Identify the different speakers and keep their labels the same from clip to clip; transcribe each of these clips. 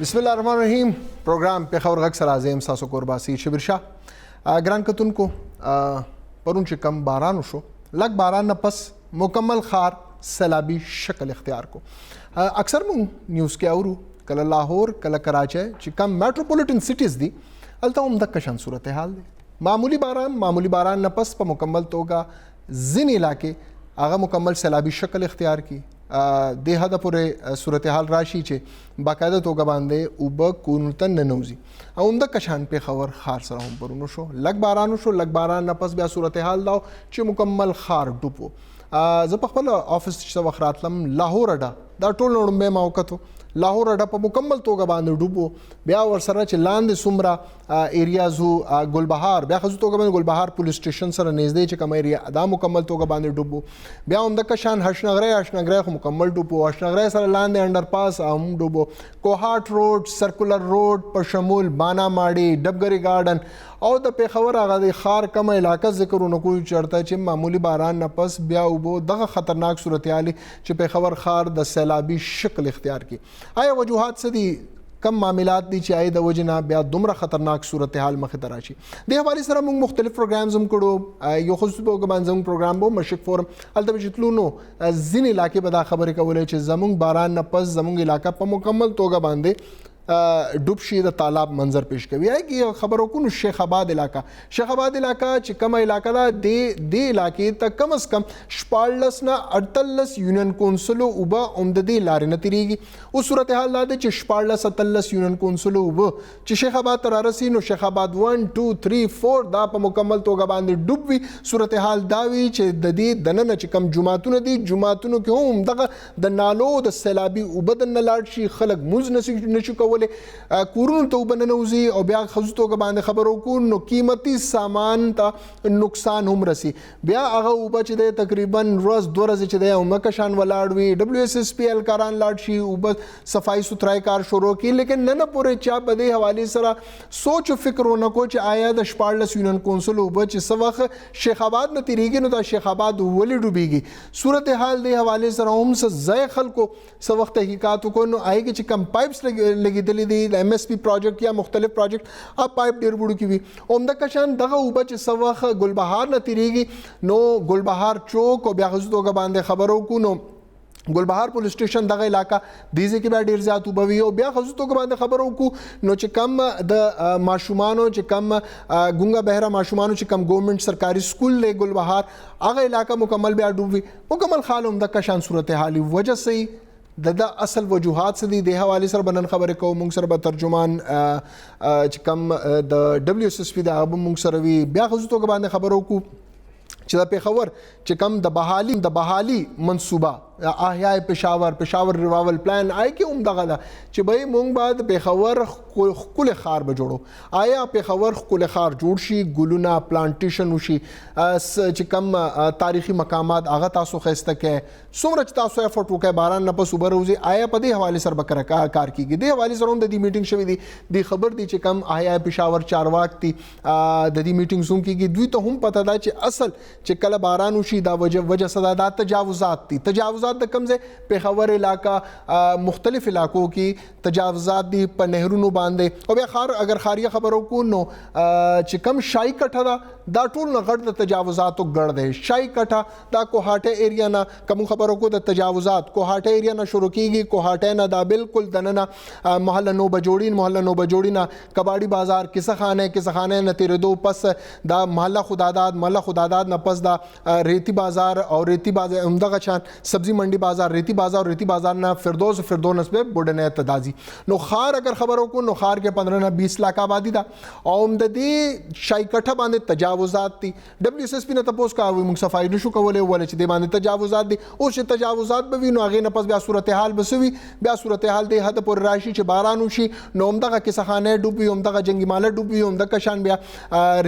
Speaker 1: بسم الله الرحمن الرحیم. پروګرام پیښور غږ سره زم تاسو قرباسي شبیر شاه ګران کتونکو پرون چې کم باران وشو لګ باران نه پس مکمل خار سیلابي شکل اختیار کو. اکثر مونږ نیوز کې اورو کله لاهور کله کراچي چې کم میټروپولیټن سټیز دي الته هم د کشن صورتحال دي. معمولی باران نه پس په مکمل توګه ځینې علاقې هغه مکمل سیلابي شکل اختیار کی. د هدا پورې صورتحال راشي چې باقاعده توګه باندې اوبه کورونو ته ننوځي او د کشان په خبر خار سره هم پرونو شو لګ باران نه پس بیا صورتحال دا چې مکمل خار ډوبو. زه په خپل افیس چې وخت راتلم لاهور اډه دا ټول نړمبه ما وکړو لاهور اډه په مکمل توګه باندې ډوبو. بیا ورسره چې لاندې سمرا ایریازو ګلبهار بیا خصوصي توګه باندې ګلبهار پولیس سټیشن سره نږدې چې کوم ایریا دا مکمل توګه باندې ډوبو. بیا هم د کشان هشنغری خو مکمل ډوبو. هشنغری سره لاندې انډر پاس هم ډوبو. کوهاټ روډ سرکولر روډ په شمول بانا ماړي ډبګری گارډن او د پیښور هغه د خار کم علاقه ذکرونه کوي چرته چې معمولی باران نه پس بیا وبو دغه خطرناک صورتحال چې پیښور خار د سیلابي شکل اختیار کی. آیا وجوهات څه دي؟ کم معاملات دي چې آی د وجنه بیا دومره خطرناک صورتحال مخې ته راشي؟ د حواله سره موږ مختلف پروګرامز هم کړو. یو خصوصي په باندې زموږ پروګرام بو مشرق فورم الته چې تلونو ځینې علاقې به دا خبرې کولې چې زموږ باران نه پس زموږ علاقہ په مکمل توګه باندې ډوب شي د تالاب منظر پیش کوي. هغه خبرو کو شیخ آباد علاقہ چې کومه علاقہ دا د علاقې ته کم از کم 14 نه 48 یونین کونسل او به عمددي لارې نه تیریږي. او صورتحال دا چې 14 48 یونین کونسل او به چې شیخ آباد تر رسي نو شیخ آباد 1 2 3 4 دا په مکمل توګه باندې ډوب وي. صورتحال دا وی چې د دې دننه چې کم جمعهتون دي جمعهتونو کې هم دغه د نالو د سیلابي او بدن نه لاړ شي خلک موږ نشو کولای کورونو ته وبننوزي او بیا خصوصي توګه باندې خبرو کو نو قیمتي سامان ته نقصان هم رسی. بیا هغه وبه چې د تقریبا روز 2 ورځې چې د مکشان ولاړ وي دبليو اس اس پی ال کاران لاړ شي وبه صفائی ستھرائی کار شروع کی لیکن نه پورې چا په دې حواله سره سوچ او فکرونه کو چې آیا د 14 یونین کونسل وبه چې سوخ شیخ آباد نه تیریږي نو دا شیخ آباد ولې ډوبېږي. صورتحال د حواله سره هم څه خلکو سو وخت تحقیقات کو نو آی کې چې کم پایپس لګیدل دي د ایم ایس پی پروجیکټ یا مختلف پروجیکټ اب پایپ ډیر وړو کی وي اومده کشان دغه وبه چې سوخ ګلبهار نه تیریږي نو ګلبهار چوک او بیا غوښتو توګه باندې خبرو کو نو ګلبهار پولیس سټیشن دغه علاقہ دیزه کې به ډیر زیات وبوي او بیا خصوصي توګه باندې خبرو کو نو چې کم د ماشومانو چې کم ګونګا بهرا ماشومانو چې کم ګورنمنت سرکاري سکول له ګلبهار هغه علاقہ مکمل بیا ډوبوي. مکمل خالوم د کشان صورتحال وجه سي د اصل وجوهات څه دي د حواله سره بنن خبرې کوو. موږ سره به ترجمان چې کم د دبليو اس اس پی د موږ سره وی بیا خصوصي توګه باندې خبرو کو چې د پیښور چې کم د بحالي منصوبه احیاء پېښور ریوایول پلان آی کې هم دغه ده چې به مونږ بعد پیښور خپل خار به جوړو. آیا پیښور خپل خار جوړ شي ګلونه پلانټیشن وشي چې کم تاریخي مقامات هغه تاسو خسته کې څومره چې تاسو افورت وکړئ باران نه پس وبروزي آیا په دې حواله سره بکره کار کیږي. د حواله سره د دې میټینګ شوې دي د خبر دي چې کم احیاء پېښور چارواک دي د دې میټینګ زوم کیږي دوی ته هم پته ده چې اصل چې کله باران وشي دا وجه صدا دا تجاوزات دي. تجاوزات د کم ځای پیښور علاقہ مختلف علاقوں کې تجاوزات دي په نهرونو باندې او بیا اگر خاریه خبرو کو نو چې کم شای کټه دا ټول نه غړ د تجاوزاتو غړ دی. شای کټه دا کوهاټه ایریا نه کوم خبرو کو د تجاوزات کوهاټه ایریا نه شروع کیږي. کوهاټه نه دا بالکل دننه محله نو بجوړی نه کباړی بازار کیسه خانه نه تیر دو پس دا محله خداداد نه پس دا ریتی بازار او ریتی بازار همدغه چان سبزی منڈی بازار ریتی بازار نہ فردوس پہ بوڈنے تدازی نو خار اگر خبروں کو نو خار کے 15 نہ 20 لاکھ آبادی دا اومددی شای کټه باندې تجاوزات دي. دبليو اس اس پی نه تاسو کا موږ صفای نشو کولای ولې چې د باندې تجاوزات دي او چې تجاوزات به وینو هغه نه پس بیا صورتحال بسوي بیا صورتحال د حد پر راشي چې باران وشي نو همدغه کیسه خانه ډوبي همدغه جنگی ماله ډوبي همدغه کشان بیا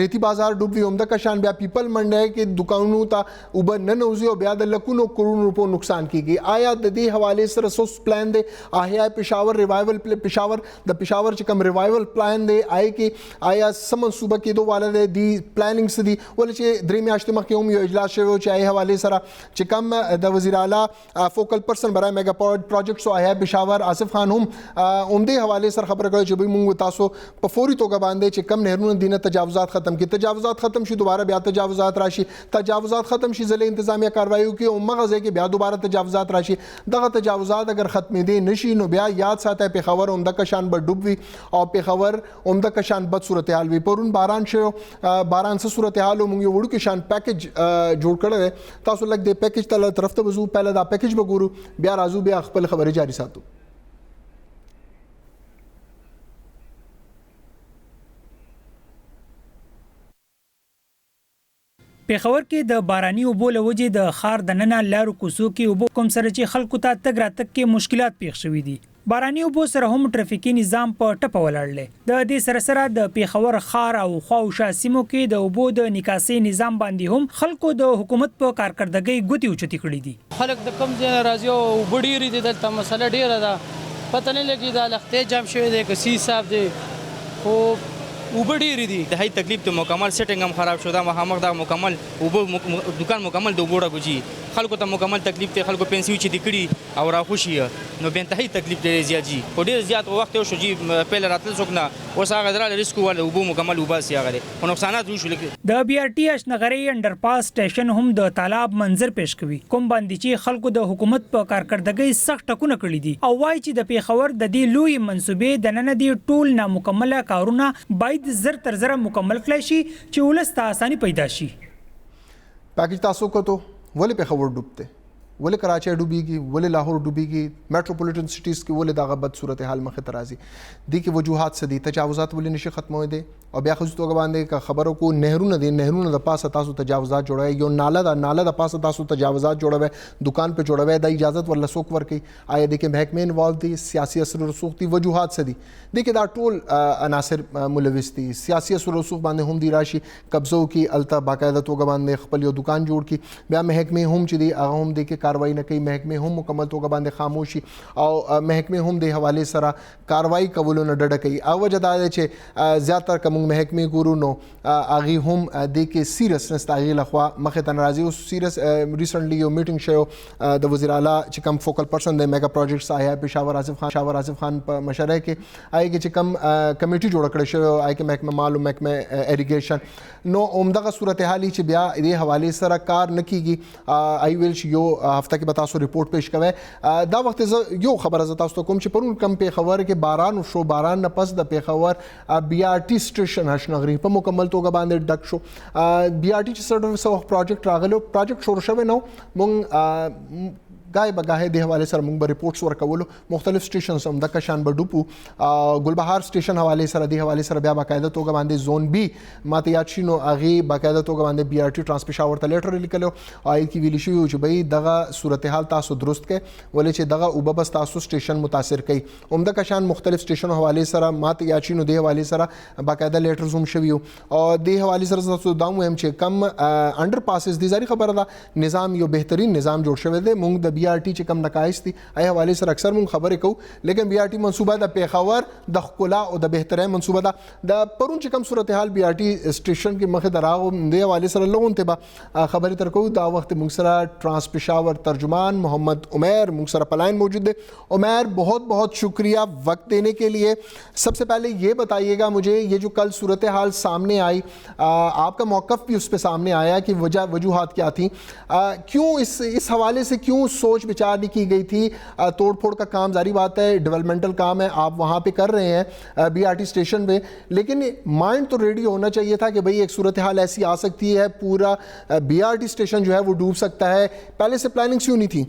Speaker 1: ریتی بازار ډوبي همدغه کشان بیا پیپل منډه کې دکانونو ته وب نه نوزي او بیا د لکونو کروڑو روپو نقصان اعلان کی گئی آیا دی حوالے سے رسوس پلان دے آیا پشاور ریوائول پشاور دا پشاور چکم ریوائول پلان دے آئے کہ آیا سم منصوبہ کی دو والا دے دی پلاننگ سے دی ولی چے دری میں آشتے مخی یو اجلاس شویو چے آئے حوالے سرا چکم دا وزیر اعلیٰ فوکل پرسن برای میگا پروجیکٹ سو آیا پشاور آصف خان ہم عمدے حوالے سر خبر کرو چے بھئی مونگ تاسو پا فوری توگا باندے چکم نہرون دین تجاوزات ختم کی تجاوزات ختم شی دوبارہ بیا تجاوزات راشی تجاوزات ختم شی ضلع انتظامیہ کاروائیو کی مغز ہے کہ بیا دوبارہ تجاوزات راشی دغه تجاوزات اگر ختم دی نشی نو بیا یاد ساته پیښور عمده کشان بر ډوب وی او پیښور عمده کشان بد صورتحال وی پرون باران شو باران سے صورتحال مونږ یو وړو کشان پیکج جوړ کړل تاسو لګ دی پیکج تل طرف ته وزو پہله دا پیکج وګورو بیا راځو بیا خپل خبرې جاری ساتو.
Speaker 2: پیښور کې د باراني اوبو له وجې د ښار دننه لارو کوڅو کې اوبو کوم سره چې خلکو ته تګ راتګ کې مشکلات پیښ شوي دي. باراني اوبو سره هم ټرافیکي نظام په ټپه ولاړ دی. د دې سره سره د پیښور ښار او خواوشا سیمو کې د اوبو د نکاسۍ نظام باندې هم خلکو د حکومت په کارکردګۍ ګوتې اوچتې کړي دي.
Speaker 3: خلک د کم ځای راځي او اوبه ډېرې دي دلته مسله ډېره ده پته نه لګي دا لختې جام شوی دی که سی صاحب دی خو اوبه ډېرې دي د هی تکلیف ته مکمل سیټنګ هم خراب شو دا مخامخ دا مکمل اوبه دکان مکمل د اوبو راګوجي خلکو ته مکمل تکلیف ته خلکو پنسیو چې د کړي او راخوشي نو به انتهایی تکلیف ډېر زیات جی په ډېر زیات وخت شو جی پهل راتل څوک نه اوس هغه درا ریسک ول اوبو مکمل اوبه سي هغه او نقصانات وشو
Speaker 2: د بي ار ټي اشنغري انډرپاس سټیشن هم د تالاب منظر پیش کوي کوم باندې چې خلکو د حکومت په کارکردګۍ سخت ټکونه کړی دي او وايي چې د پیښور د دې لوی منصوبې د نن دي ټول نامکمله کارونه باید زر تر زر مکمل کړي شي چې ولسته اساني پیدا شي.
Speaker 1: پیکج تاسو کو تو ولی پیښور ډوبته ولی کراچی ډوبیږي ولی لاهور ډوبیږي میټروپولیټن سټیز کې ولی دغه بد صورتحال مخه ته راځي دي کې وجوهات څه دي تجاوزات ولی نشي ختموي دي او بیا خو توګه باندې کا خبرو کو نهرونه د پاسه تاسو تجاوزات جوړوي یو ناله د پاسه تاسو تجاوزات جوړوي دکان په جوړوي د اجازت ورله سوک ورکي آیا د کې محکمه انوالو دي سیاسي اثر رسوخ دي وجوهات څه دي دي کې دا ټول عناصر ملوث دي سیاسي اثر رسوخ باندې هم دي راشي قبضو کې الته باقاعده توګه باندې خپل یو دکان جوړ کی بیا محکمه هم چې دي هغه هم د کې کاروائی نه کوي محکمه هم مکمل توګه باندې خاموشي او محکمه هم د حواله سره کاروائی کولو نه ډډه کوي او وجه دا ده چې زیاتره کوم محکمه ګورو نو اغي هم د کې سیریسنس تاغي لخوا مخه ته ناراضي او سیریس ریسنټلی یو میټینګ شو د وزیر اعلی چې کوم فوکل پرسن د میگا پروجیکټس آیا پشاور آصف خان په مشره کې آی کې چې کوم کمیټي جوړ کړی شو آی کې محکمه مال او محکمه اریګیشن نو عمدغه صورتحالي چې بیا د حواله سره کار نکېږي آی ویل یو هفته کې تاسو رپورټ پیش کوي دا وخت یو خبره ز تاسو کوم چې پرون کم پیښور کې باران شو باران نه پس د پیښور بي ار ټي سټیشن هشنغري په مکمل توګه باندې ډک شو بي ار ټي چې سره پروجیکټ راغلو پروجیکټ شروع شوی نو مونږ گاهی به گاهی د حواله سره موږ به ریپورټس ورکولو مختلف سټیشنز هم د کشان بډوپو ګلبهار سټیشن حواله سره د حواله سره بیا باقاعده توګه باندې زون بی ماته یاد شي نو هغه باقاعده توګه باندې بي ار ټي ټرانس پېښور ته لیټر لیکلو آی کی ویل شو چې به دغه صورتحال تاسو درست کړئ ولې چې دغه او بس تاسو سټیشن متاثر کړي عمده کشان مختلف سټیشن حواله سره ماته یاد شي نو د حواله سره باقاعده لیټرز هم شوی او د حواله سره تاسو دا مهم چې کم انډر پاسز دي ځاری خبره ده نظام یو بهترین نظام جوړ شوی دی موږ د بي ار ټي چې کم نقایص دي ای حواله سره اکثر مونږ خبرې کوو لیکن بي ار ټي منصوبه د پیښور د ښکلا او د بهترین منصوبه ده د پرون چې کم صورتحال بي ار ټي سټیشن کې مخه دراغو د حواله سره لون ته خبرې تر کوو دا وخت مونږ سره ټرانس پېښور ترجمان محمد عمیر مونږ سره پلائن موجود ہے. عمیر بہت بہت شکریہ وقت دینے کے لیے. سب سے پہلے یہ بتائیے گا مجھے یہ جو کل صورتحال سامنے آئی آپ کا موقف بھی اس پہ سامنے آیا کہ وجوہات کیا تھیں کیوں اس حوالے سے کیوں سوچ بچار نہیں کی گئی تھی توڑ پھوڑ کا کام ظاہری بات ہے ڈیولپمنٹل کام ہے آپ وہاں پہ کر رہے ہیں بی آر ٹی اسٹیشن پہ لیکن مائنڈ تو ریڈی ہونا چاہیے تھا کہ بھئی ایک صورتحال ایسی آ سکتی ہے پورا بی آر ٹی اسٹیشن جو ہے وہ ڈوب سکتا ہے پہلے سے پلاننگ کیوں نہیں تھی؟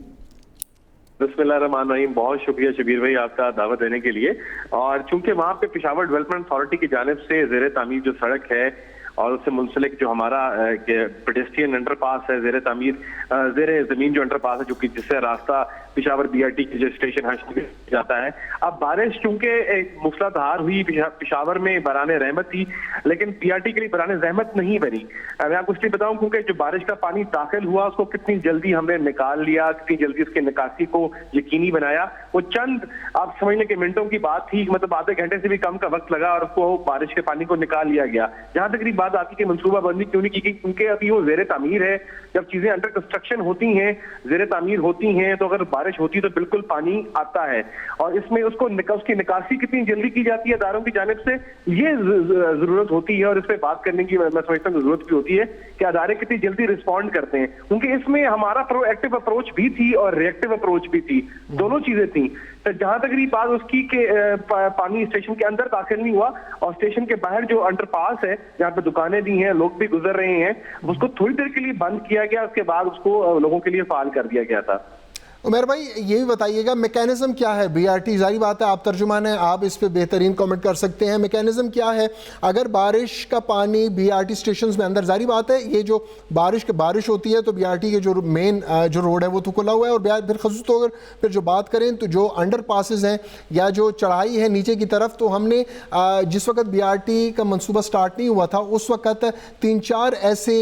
Speaker 4: بسم اللہ الرحمن الرحیم. بہت شکریہ شبیر بھائی آپ کا دعوت دینے کے لیے. اور چونکہ وہاں پہ پشاور ڈیولپمنٹ اتھارٹی کی جانب سے زیر تعمیر جو سڑک ہے اور اس سے منسلک جو ہمارا پیڈیسٹرین انڈر پاس ہے زیر تعمیر زیر زمین جو انڈر پاس ہے جو کہ جس سے راستہ پشاور BRT کی جو اسٹیشن ہے جاتا ہے. اب بارش چونکہ ایک موسلادھار ہوئی پشاور میں باران رحمت تھی, لیکن BRT کے لیے باران رحمت نہیں بنی. میں آپ کو اس لیے بتاؤں کیونکہ جو بارش کا پانی داخل ہوا اس کو کتنی جلدی ہم نے نکال لیا, کتنی جلدی اس کے نکاسی کو یقینی بنایا. وہ چند آپ سمجھ لیں کہ منٹوں کی بات تھی, مطلب آدھے گھنٹے سے بھی کم کا وقت لگا اور اس کو بارش کے پانی کو نکال لیا گیا. جہاں تک بات آتی کہ منصوبہ بندی کیوں نہیں کی گئی, کیونکہ ابھی وہ زیر تعمیر ہے. جب چیزیں انڈر کنسٹرکشن ہوتی ہیں, زیر تعمیر ہوتی ہیں, تو اگر بارش ہوتی ہے تو بالکل پانی آتا ہے, اور اس میں اس کی نکاسی کتنی جلدی کی جاتی ہے اداروں کی جانب سے, یہ ضرورت ہوتی ہے. اور اس پہ بات کرنے کی میں سمجھتا ہوں ضرورت بھی ہوتی ہے کہ ادارے کتنی جلدی رسپونڈ کرتے ہیں, کیونکہ اس میں ہمارا پرو ایکٹیو اپروچ بھی تھی اور ری ایکٹیو اپروچ بھی تھی, دونوں چیزیں تھیں. جہاں تک بات اس کی کہ پانی اسٹیشن کے اندر داخل نہیں ہوا, اور اسٹیشن کے باہر جو انڈر پاس ہے جہاں پہ دکانیں بھی ہیں, لوگ بھی گزر رہے ہیں, اس کو تھوڑی دیر کے لیے بند کیا گیا, اس کے بعد اس کو لوگوں کے لیے فعال کر دیا گیا تھا.
Speaker 1: عمیر بھائی یہ بھی بتائیے گا میکینزم کیا ہے BRT, ظاہری بات ہے آپ ترجمان ہیں, آپ اس پہ بہترین کامنٹ کر سکتے ہیں. میکینزم کیا ہے اگر بارش کا پانی BRT اسٹیشنز میں اندر, ظاہری بات ہے یہ جو بارش ہوتی ہے تو BRT کے جو مین جو روڈ ہے وہ تو کھلا ہوا ہے, اور پھر خصوص طور پھر جو بات کریں تو جو انڈر پاسز ہیں یا جو چڑھائی ہے نیچے کی طرف, تو ہم نے جس وقت BRT کا منصوبہ سٹارٹ نہیں ہوا تھا اس وقت 3-4 ایسے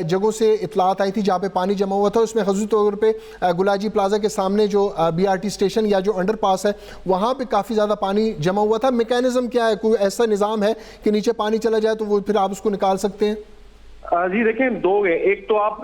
Speaker 1: جگہوں سے اطلاعات آئی تھی جہاں پہ پانی جمع ہوا تھا. اس میں خصوص طور پہ گلاجی پلازا کے سامنے جو BRT اسٹیشن یا جو انڈر پاس ہے وہاں پہ کافی زیادہ پانی جمع ہوا تھا. میکینزم کیا ہے, کوئی ایسا نظام ہے کہ نیچے پانی چلا جائے تو وہ پھر آپ اس کو نکال سکتے ہیں؟
Speaker 4: جی دیکھیں, دو ہیں. ایک تو آپ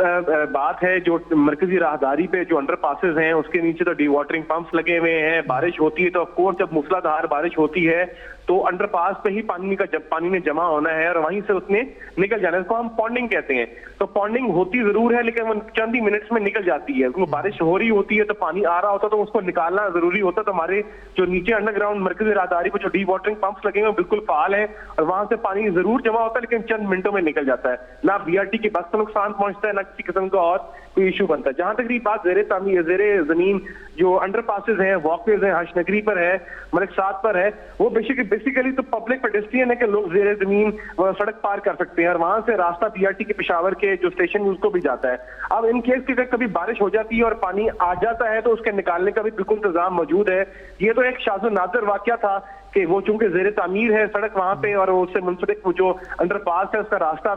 Speaker 4: بات ہے جو مرکزی راہداری پہ جو انڈر پاسز ہیں اس کے نیچے تو ڈی واٹرنگ پمپس لگے ہوئے ہیں. بارش ہوتی ہے تو آف کورس جب موسلادھار بارش ہوتی ہے تو انڈر پاس پہ ہی پانی نے جمع ہونا ہے اور وہیں سے اس نے نکل جانا ہے. اس کو ہم پونڈنگ کہتے ہیں. تو پونڈنگ ہوتی ضرور ہے لیکن وہ چند ہی منٹس میں نکل جاتی ہے. کیونکہ بارش ہو رہی ہوتی ہے تو پانی آ رہا ہوتا ہے تو اس کو نکالنا ضروری ہوتا ہے. تو ہمارے جو نیچے انڈر گراؤنڈ مرکزی راہداری پہ جو ڈی واٹرنگ پمپس لگے ہوئے بالکل فعال ہیں اور وہاں سے پانی ضرور جمع ہوتا ہے لیکن چند منٹوں میں نکل جاتا ہے. نہ BRT کی بس کو نقصان پہنچتا ہے, نہ کسی قسم کا اور کوئی ایشو بنتا ہے. جہاں تک بات زیر زمین جو انڈر پاسز ہیں, واک ویز ہیں, ہش نگری پر ہے, ملک ساتھ پر ہے, وہ بیسیکلی تو پبلک پیڈسٹرین ہے کہ لوگ زیر زمین سڑک پار کر سکتے ہیں اور وہاں سے راستہ BRT کے پشاور کے جو اسٹیشن اس کو بھی جاتا ہے. اب ان کیس کی کبھی بارش ہو جاتی ہے اور پانی آ جاتا ہے تو اس کے نکالنے کا بھی بالکل انتظام موجود ہے. یہ تو ایک شاذ و نادر واقعہ تھا کہ وہ چونکہ زیر تعمیر ہے سڑک وہاں پہ اور اس سے منسلک وہ جو انڈر پاس ہے اس کا راستہ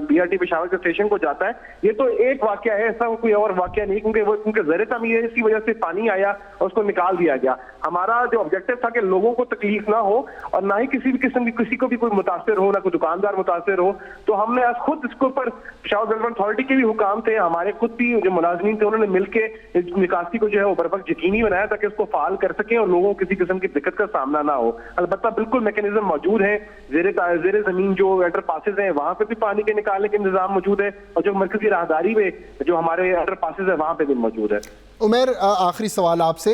Speaker 4: BRT پشاور کے اسٹیشن کو جاتا ہے. یہ تو ایک واقعہ ہے, ایسا کوئی اور واقعہ نہیں, کیونکہ زیر تعمیر ہے, اس کی وجہ سے پانی آیا اور اس کو نکال دیا گیا. ہمارا جو آبجیکٹو تھا کہ لوگوں کو تکلیف نہ ہو اور نہ ہی کسی بھی قسم کی کسی کو بھی کوئی متاثر ہو, نہ کوئی دکاندار متاثر ہو. تو ہم نے خود اس کے اوپر پشاور ڈیولپمنٹ اتھارٹی کے بھی حکام تھے, ہمارے خود بھی جو ملازمین تھے انہوں نے مل کے نکاسی کو جو ہے وہ بر وقت یقینی بنایا تاکہ اس کو فعال کر سکیں اور لوگوں کو کسی قسم کی دقت کا سامنا نہ ہو. البتہ بالکل میکینزم موجود ہے, زیر زمین جو انڈر پاسز ہیں وہاں پہ بھی پانی کے نکالنے کا انتظام موجود ہے اور جو مرکزی راہداری میں جو ہمارے انڈر پاسز ہیں وہاں پہ بھی موجود ہے.
Speaker 1: عمیر آخری سوال آپ سے,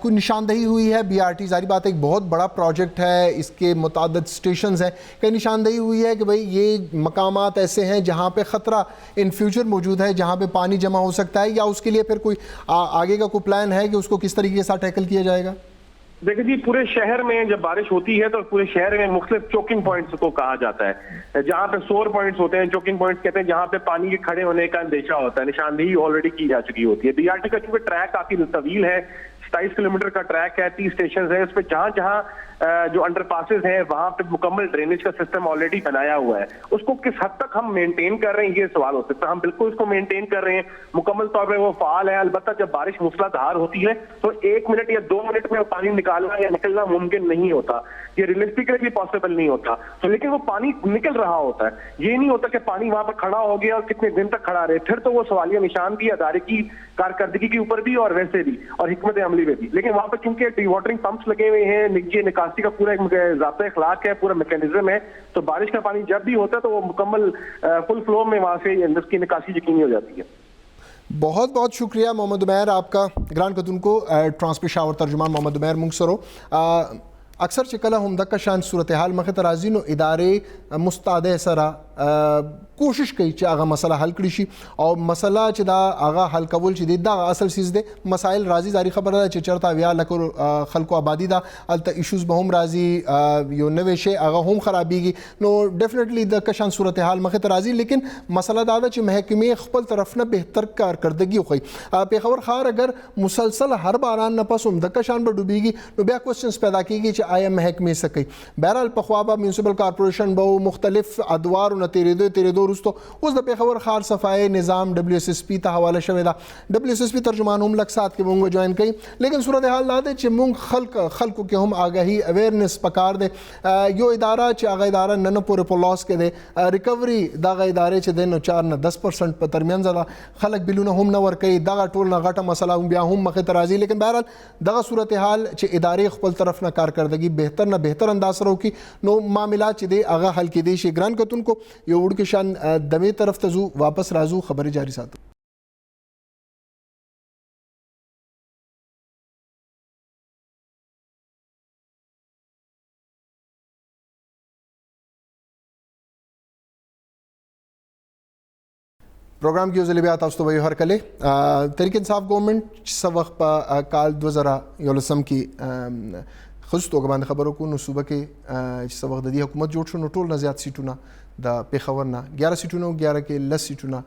Speaker 1: کوئی نشاندہی ہوئی ہے BRT, ظاہری بات ہے ایک بہت بڑا پروجیکٹ ہے, اس کے متعدد اسٹیشنز ہیں, کہیں نشاندہی ہوئی ہے کہ بھئی یہ مقامات ایسے ہیں جہاں پہ خطرہ ان فیوچر موجود ہے, جہاں پہ پانی جمع ہو سکتا ہے, یا اس کے لیے پھر کوئی آگے کا کوئی پلان ہے کہ اس کو کس طریقے سے ٹیکل کیا جائے گا؟
Speaker 4: دیکھیں جی, پورے شہر میں جب بارش ہوتی ہے تو پورے شہر میں مختلف چوکنگ پوائنٹس کو کہا جاتا ہے, جہاں پہ سور پوائنٹس ہوتے ہیں, چوکنگ پوائنٹس کہتے ہیں, جہاں پہ پانی کے کھڑے ہونے کا اندیشہ ہوتا ہے. نشاندہی آلریڈی کی جا چکی ہوتی ہے. BRT کا چونکہ ٹریک کافی طویل ہے, 27 کلومیٹر کا ٹریک ہے, 30 اسٹیشنز ہیں, اس پہ جہاں جہاں جو انڈر پاسز ہیں وہاں پہ مکمل ڈرینیج کا سسٹم آلریڈی بنایا ہوا ہے. اس کو کس حد تک ہم مینٹین کر رہے ہیں یہ سوال ہو سکتا ہے. ہم بالکل اس کو مینٹین کر رہے ہیں, مکمل طور پہ وہ فعال ہے. البتہ جب بارش موسلادھار ہوتی ہے تو 1 منٹ یا 2 منٹ میں پانی نکالنا یا نکلنا ممکن نہیں ہوتا, یہ ریئلسٹکلی پاسبل نہیں ہوتا. تو لیکن وہ پانی نکل رہا ہوتا ہے, یہ نہیں ہوتا کہ پانی وہاں پہ کھڑا ہو گیا اور کتنے دن تک کھڑا رہے. پھر تو وہ سوالیہ نشان بھی ادارے کی کارکردگی کے اوپر بھی اور ویسے بھی اور حکمت عملی میں بھی. لیکن وہاں پہ چونکہ ڈی واٹرنگ پمپس لگے ہوئے ہیں, یہ نکاسی کا پورا ضابطہ اخلاق ہے, پورا میکینزم ہے, تو بارش کا پانی جب بھی ہوتا ہے تو وہ مکمل فل فلو میں وہاں سے اس کی نکاسی یقینی ہو جاتی ہے.
Speaker 1: بہت بہت شکریہ محمد عمیر آپ کا. گران کتن کو ٹرانس پشاور ترجمان محمد عمیر منگسرو. اکثر چکلا ہم دکا شان صورتحال مخ ترازی نو ادارے مستعد سرا کوشش کوي چې هغه مسله حل کړي شي او مسله چې دا هغه حل کول چې دا اصل سیز دی مسائل راځي زاری خبره ده چې چرته بیا لکه خلکو آبادی دا الته ایشوز به هم راځي یو نوې شی هغه هم خرابېږي نو ډیفینیټلی د کشان صورتحال مخې ته راځي لیکن مسله دا ده چې محکمې خپل طرف نه بهتر کارکردګي وکړي پېښور ښار اگر مسلسل هر باران نه پس هم د کشان به ډوبېږي نو بیا کوېسچنز پیدا کېږي چې آیا محکمې څه کوي بهرحال پخوا به میونسپل کارپوریشن به مختلف ادوارو نه تېرېدو وروسته اوس د پېښور ښار صفایي نظام WSSP ته حواله شوی ده WSSP ترجمان هم لږ ساعت کې موږ جوائن کوي لیکن صورتحال دا دی چې موږ خلکو کې هم آګاهي اویرنس پکار دی یو اداره چې هغه اداره نن پورې په لاس کې دی ریکوري دغه ادارې چې دی نو 4 نه 10% په ترمنځ ده خلک بلونه هم نه ورکوي دغه ټول نه غټه مسله هم بیا هم مخې ته راځي لیکن بهرحال دغه صورتحال چې ادارې خپل طرف نه کارکردګي بهتر نه بهتر انداز سره وکړي نو معاملات چې دی هغه حل کېدی شي ګران کتونکو یو وړوکی شان دمې طرف ته ځو واپس راځو خبرې جاری ساتو پروګرام کې ځلې بیا تاسو ته وایو هر کله تحریک انصاف ګورنمنت څه وخت په کال 2011 کې خصوص توګه باندې خبرو کو نو صوبه کې چې څه وخت د دې حکومت جوړ شو نو ټول نه زیات سیټونه د پېښور نه 11 سیټونه 11 کې 10 سیټونه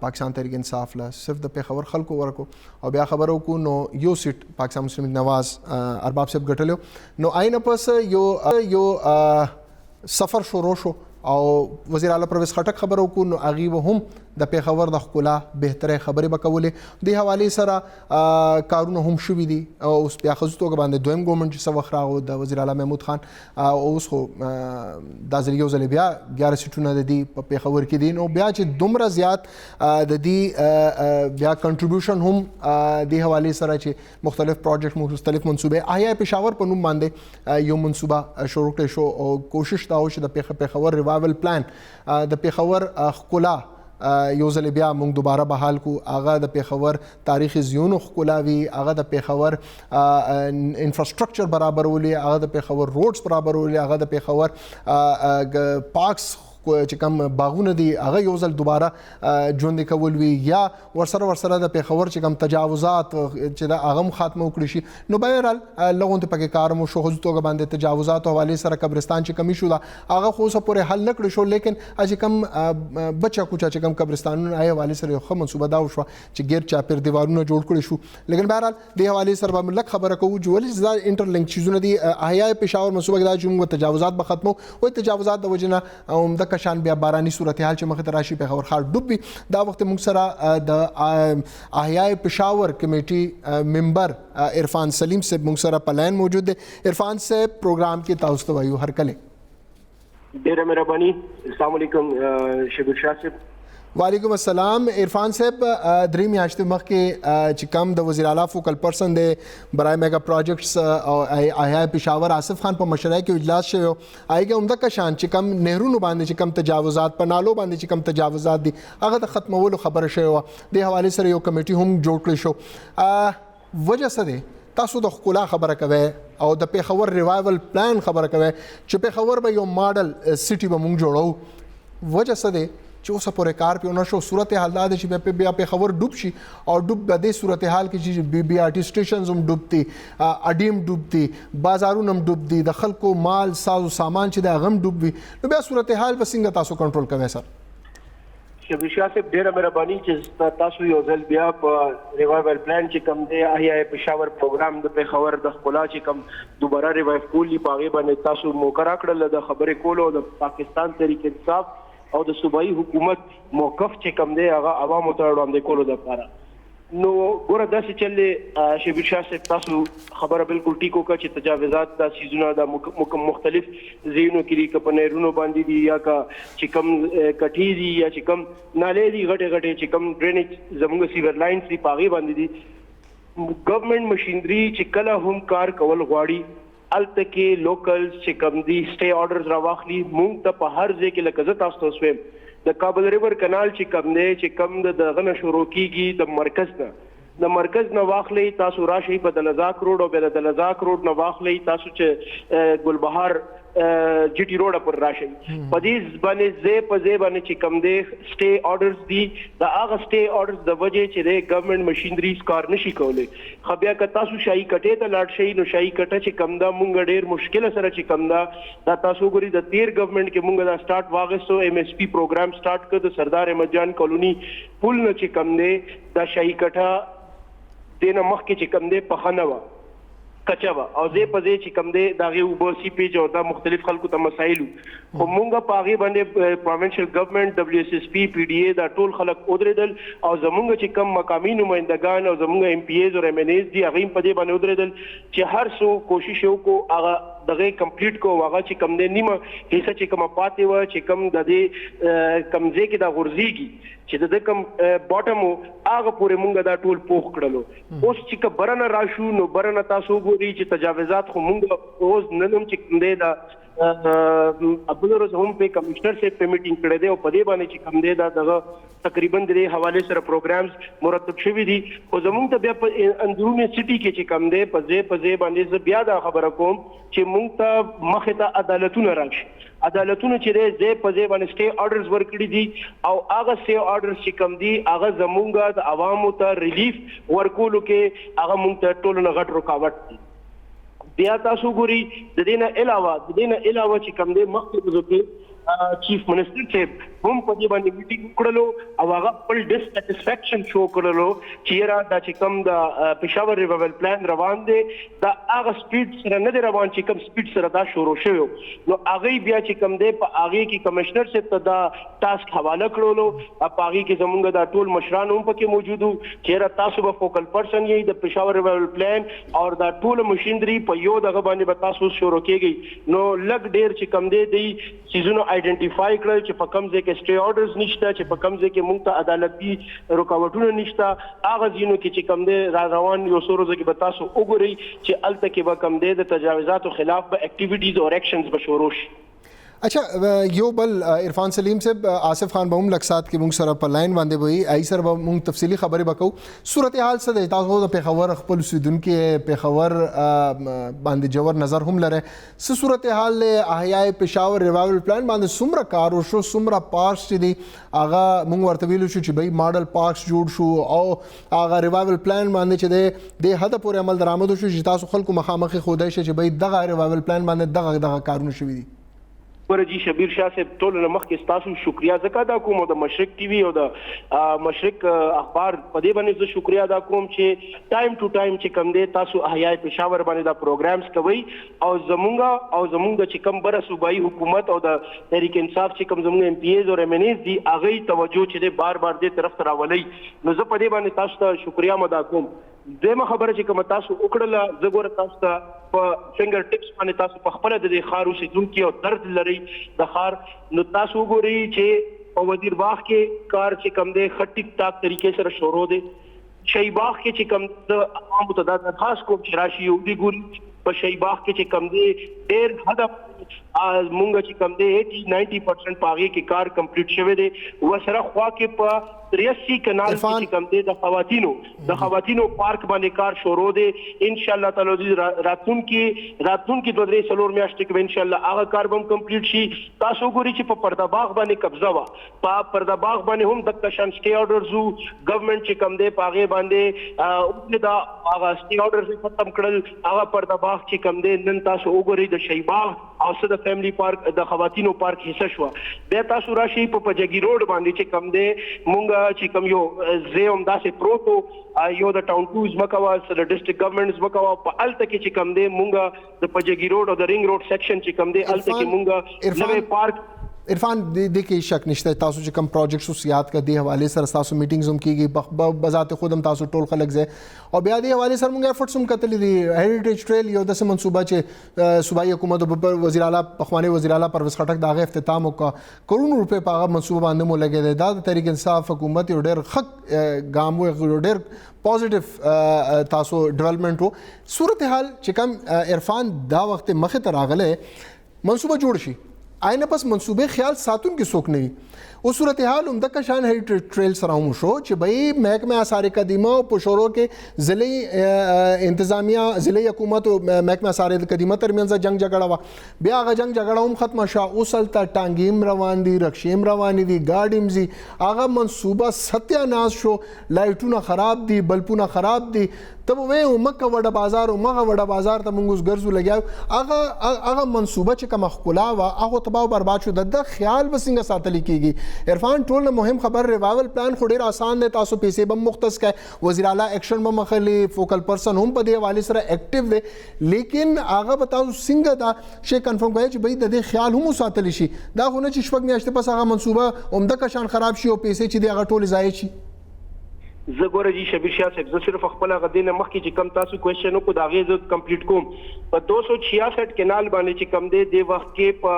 Speaker 1: پاکستان تحریک انصاف له صرف د پېښور خلکو ورکو او بیا خبرو کو نو یو سیټ پاکستان مسلم نواز ارباب صاحب ګټلو نو آینه پس یو سفر شروع شو او وزیر اعلی پرویز خټک خبرو کو نو هغه هم د پېښور د ښکلا بهتره خبرې به کولې د حوالې سره کارونه هم شوي دي او اوس بیا خصوص توګه باندې دویم ګورنمنټ چې څه وخت راغو د وزیر اعلی محمود خان اوس خو دا ځل یو ځل بیا 11 سیټونه د دې په پېښور کې دي نو بیا چې دومره زیات د دې بیا کنټریبیوشن هم د حوالې سره چې مختلف پروجیکټ مختلف منصوبې احیا پېښور په نوم باندې یو منصوبه شروع کړی شو او کوشش دا و چې د پېښور ریوایول پلان د پېښور ښکلا یو ځل بیا موږ دوباره بحال کو هغه د پېښور تاریخي زیونو ښکلاوي هغه د پېښور انفراستراکچر برابرولي هغه د پېښور روډز برابرولي هغه د پېښور پارکس چې کوم باغونه دي هغه یو ځل دوباره ژوندي کول وي یا ورسره د پېښور چې کوم تجاوزات چې دا هغه ختمه وکړي شي نو بهرحال لغون ته پکې کار مو شو خو توګه باندې تجاوزات او حواله سره قبرستان چې کمی شو دا هغه خو سه پورې حل نکړي شو لیکن چې کوم بچا کوچا چې کوم قبرستانونه آی حواله سره یو منصوبه دا وشو چې غیر چاپیر دیوالونه جوړ کړي شو لیکن بهرحال د حواله سره به ملک خبره کوو چې ولې دا انټرلینک چیزونه دي احیا پېښور منصوبه دا چې تجاوزات به ختمو او تجاوزات د وجنه او د کشان بیا باراني صورتحال چې مخ ته راشي پېښور ښار ډوب وي دا وخت موږ سره د احیا پېښور کمیټي ممبر عرفان سلیم صاحب موږ سره په لاین موجود دی عرفان صاحب پروګرام کې تاسو ته وایو هر کله
Speaker 4: ډیره مهرباني السلام علیکم شبیر شاه صاحب
Speaker 1: وعلیکم السلام عرفان صاحب درې میاشتې مخکې چې کوم د وزیر اعلی فوکل پرسن دی برای میگا پروجیکټس او احیا پېښور آصف خان په مشرۍ کې اجلاس شوی هغه عمده کشان چې کوم نهرونو باندې چې کوم تجاوزات په نالو باندې چې کوم تجاوزات دي هغه د ختمولو خبره شوی د حواله سره یو کمیټي هم جوړ کړی شو وجه څه دی تاسو د ښکلا خبره کوي او د پېښور ریوایول پلان خبره کوي چې پېښور به یو ماډل سټي به موږ جوړو وجه څه دی چې اوسه پورې کار پې ونه شو صورتحال دا ده چې بیا پېښور ډوب شي او ډوب به دې صورتحال کې چې BRT سټیشنز هم ډوب دي اډې هم ډوب دي بازارونه هم ډوب دي د خلکو مال ساز و سامان چې د هغه هم ډوب وي نو بیا صورتحال به څنګه تاسو کنټرول کوئ سر
Speaker 4: شبیر شاه صاحب ډیره مهرباني چې تاسو یو ځل بیا په ریوایول پلان چې کوم دی احیا پېښور پروګرام د پېښور د ښکلا چې کوم دوباره ریوایو کولی په هغې باندې تاسو موقع راکړله د خبرې کولو د پاکستان تحریک انصاف او د صوبایي حکومت موقف چې کوم دی هغه عوامو ته وړاندې کولو دپاره نو ګوره داسې چلې شبیر شاه صاحب تاسو خبره بالکل ټیک وکړه چې تجاوزات دا څیزونه د مختلف ځایونو کې دي که په نهرونو باندې دي یا که چې کوم کټې دي یا چې کوم نالې دي غټې غټې چې کوم ډرینیج زموږ سیور لاینز دي په هغې باندې دي ګورنمنټ مشینري چې کله هم کار کول غواړي الته کې لوکلز چې کوم دي سټے آرډرز راواخلي مونږ ته په هر ځای کې لکه زه تاسو ته وسویم د کابل ریور کانال چې کوم دی چې کوم د دغه نه شروع کېږي د مرکز نه واخلئ تاسو راشئ په دلزاک روډ او بیا د دلزاک روډ نه واخلئ تاسو چې ګلبهار
Speaker 5: جی ټي روډ پر راشي په دې باندې زه په زه باندې چې کم دی سټي اورډرز دي دا هغه سټي اورډرز د وجې چې د ګورنمنت ماشينریز کار نشي کولی. خو بیا که تاسو شاهي کټې ته لاړ شئ نو شاهي کټه چې کم دا مونږ ډېر مشکل سره چې کم دا تاسو ګوري د تیر ګورنمنت کې مونږ دا سٹارټ واغستو MSP پروګرام سٹارټ کړ د سردار احمد جان کالونی پل نه چې کم دی دا شاهي کټه دینه مخکې چې کم دی پخنه وا کچا وا او زه په دې چې کم دی داغه وبسی پیج او دا مختلف خلکو ته مسایل خو مونږه پاغي باندې پروینشل ګورنمنت WSSP PDA دا ټول خلک اودریدل او زمونږ چې کم مقامی نمائندگان او زمونږ MPAs او MNAs دي هغه په دې باندې اودریدل چې هر څو کوشش وکړو هغه دغه کمپلیټ کو هغه چې کم دی نیمه حصہ چې کم پاتې و چې کم د دې کمزې کې دا غورځيږي چې د کم باټم هغه پورې مونږه دا ټول پوښ کړلو. اوس چې برنه راشو نو برنه تاسو ګوري چې تجاوزات خو مونږ اوس ننم چې کم دی دا عبدالروز هم په کمشنر سے په میټینګ کړه دی او په دې باندې چې کم دی دا دغه تقریبا د حواله سره پروګرامز مرتب شوي دي. خو زمونږ ته بیا په اندرونی سټي کې چې کم دی په ځای باندې زه بیا دا خبره کوم چې مونږ ته مخه ته عدالتونه راشي. عدالتونه چې دی په ځای باندې سټي اورډرز ورکړي دي او هغه سټي اورډرز چې کم دي هغه زمونږ د عوامو ته ریلیف ورکولو کې هغه مونږ ته ټول نه غټ رکاوټ دي. بیا تاسو ګوري د دینه علاوه چې کم دی مخکې ځکه چیف منسٹر صاحب هم په دې باندې میټینګ وکړلو او هغه خپل ډیسسټیسفیکشن شو کړلو چې را دا چې کم د پېښور ریوایول پلان روان دی دا هغه سپیډ سره نه دی روان چې کم سپیډ سره دا شروع شوی نو هغه بیا چې کم دی په هغه کې کمشنر صاحب ته دا ټاسک حواله کړلو په هغه کې زمونږ دا ټول مشران هم پکې موجود وو چې را تاسو به فوکل پرسن یې د پېښور ریوایول پلان او دا ټول ماشينري په یو دغه باندې به تاسو شروع کېږي نو لګ ډیر چې کم دی دی سيزونو آئیډنټیفای کړل چې په کوم ځای کې سټي اورډرز نشته چې په کوم ځای کې مونږ ته عدالتي رکاوټونه نشته هغه ځینو کې چې کم دی را روان یو څو ورځې کې به تاسو وګورئ چې الته کې به کم دی د تجاوزاتو خلاف به اکټیویټیز او ایکشنز به شروع شي.
Speaker 1: اچھا یو بل عرفان سلیم صاحب آصف خان بهم لکسات کې مونږ سره په لاین باندې وي ای سره مونږ تفصیلی خبرې وکړو صورتحال څه دی تاسو د پیښور خپل اوسیدونکو پیښور باندې جوړ نظر هم لره څه صورتحال له احیاء پیښور ریوایول پلان باندې څومره کار وشو څومره پارکس چې دی هغه مونږ ورته ویلو چې بای ماډل پارکس جوړ شو او هغه ریوایول پلان باندې چې د حد پورې عمل درآمد شو چې تاسو خلکو مخامخ خودای شي چې بای دغه ریوایول پلان باندې دغه کارونه شوي دي.
Speaker 5: ورجی شبیر شاه صاحب ټول نه مخکې تاسو شکریا زکات ادا کوم او د مشرق ټي وي او د مشرق اخبار په دې باندې زه شکریا ادا کوم چې ټایم ټو ټایم چې کم دی تاسو احیاء پېښور باندې دا پروګرامز کوي او زمونږ چې کم بر صوبایي حکومت او د تحریک انصاف چې کم زمونږ MPAs او MNAs دي هغه توجه چې دی بار دې طرف ته راولي نو زه په دې باندې تاسو ته شکریا ادا کوم. دمه خبره چې کوم تاسو وکړله زه ګوره تاسو ته په فنگر ټیپس باندې تاسو په خپل د خار اوسیدونکو او درد لري د خار نو تاسو وګورئ چې په وزیر باغ کې کار چې کم دی خټیک ټاک طریقې سره شروع دی شهید باغ کې چې کم د عوامو ته د خاص کوم چې راشي یو دی ګوري په شهید باغ کې چې کم دی ډېر هدف مونږ چې کم دی 80-90% پاغي کې کار کمپلیټ شوه دی وسره خوا کې په 83 کنال کې کم دی د خواتینو پارک باندې کار شروع دی ان شاء الله تعالی راتون کې 2-3 سلور میاشتې کې ان شاء الله هغه کار به کمپلیټ شي. تاسو ګورئ چې په پردا باغ باندې قبضه وا په پردا باغ باندې هم د کشن سټي اورډرز ګورنمنت چې کم دی پاغي باندې دا هغه سټي اورډرز ختم کړل هغه پردا باغ چې کم دی نن تاسو وګورئ د شهید باغ او د فیملی پارک د خواتینو پارک حصہ شو بیا تاسو راشي په پجګي روډ باندې چې کم دی مونږ چې کم یو زیوم داسې پروتو یو د ټاون 2 مکوا سره ډیسټریکټ ګورنمنټس مکوا په الته کې چې کم دی مونږ د پجګي روډ او د رینګ روډ سیکشن چې کم دی الته کې مونږ نوې پارک
Speaker 1: عرفان د کې شک نشته تاسو چې کم پروجیکټ سوسیات کا دی حواله سره تاسو میټینګز هم کیږي بذات خود هم تاسو ټول خلک زه او بیا دی حواله سره موږ افورټس هم کتل دي هریټیج ټریل یو د منصوبه چې صوبایي حکومت په وزیر اعلی پخوانی وزیر اعلی پرویز خټک دغه افتتاح وکړ کروڑ روپے په هغه منصوبه باندې مو لګیدل دا د تحریک انصاف حکومت یو ډېر خک ګام و ډېر پوزټیو تاسو ډیولپمنٹ وو صورتحال چې کم عرفان دا وخت مخه ته راغله منصوبه جوړ شي آینه پس منصوبې خیال ساتون کې څوک نه وي. اوس صورتحال همدغه شان هریټیج ټریل سره هم شو چې بھئی محکمه آثار قدیمه او په شورو کې ضلعي انتظامیه ضلعي حکومت او محکمه آثار قدیمه ترمنځ جنگ جګړه وه. بیا هغه جنگ جګړه هم ختمه شوه. اوس هلته ټانګې روان دي، رکشې هم روانې دي، ګاډې هم ځي. هغه منصوبه ستیاناز شو، لایټونه خراب دي، بلپونه خراب دي. ته به وایې مکه وډه بازار او مغه وډه بازار ته موږ اوس ګرځو لګیا. هغه منصوبه چې کومه ښکلا وه هغه تباه او برباد شو. د خیال به څنګه ساتلی کېږي؟ عرفان ټول نه مهم خبر ریوایول پلان خو ډېر آسان دی، تاسو پیسې به مختص کړئ، وزیر اعلی ایکشن به مخلي، فوکل پرسن هم په دې حوالې سره ایکټیو دی. لیکن هغه به تاسو څنګه دا شی کنفرم کوئ چې بھئی د دې خیال هم وساتلی شي؟ دا خو نه چې شپږ میاشتې پس هغه منصوبه عمده کشان خراب شي او پیسې چې دی هغه ټولې ضایع شي.
Speaker 5: زه ګوره جی شبیر شاه صاحب، زه صرف خپل هغه دې نه مخکې چې کم تاسو کوېشن وکړو د هغې زه کمپلیټ کوم. په 266 کینال باندې چې کم دی د وخت کې په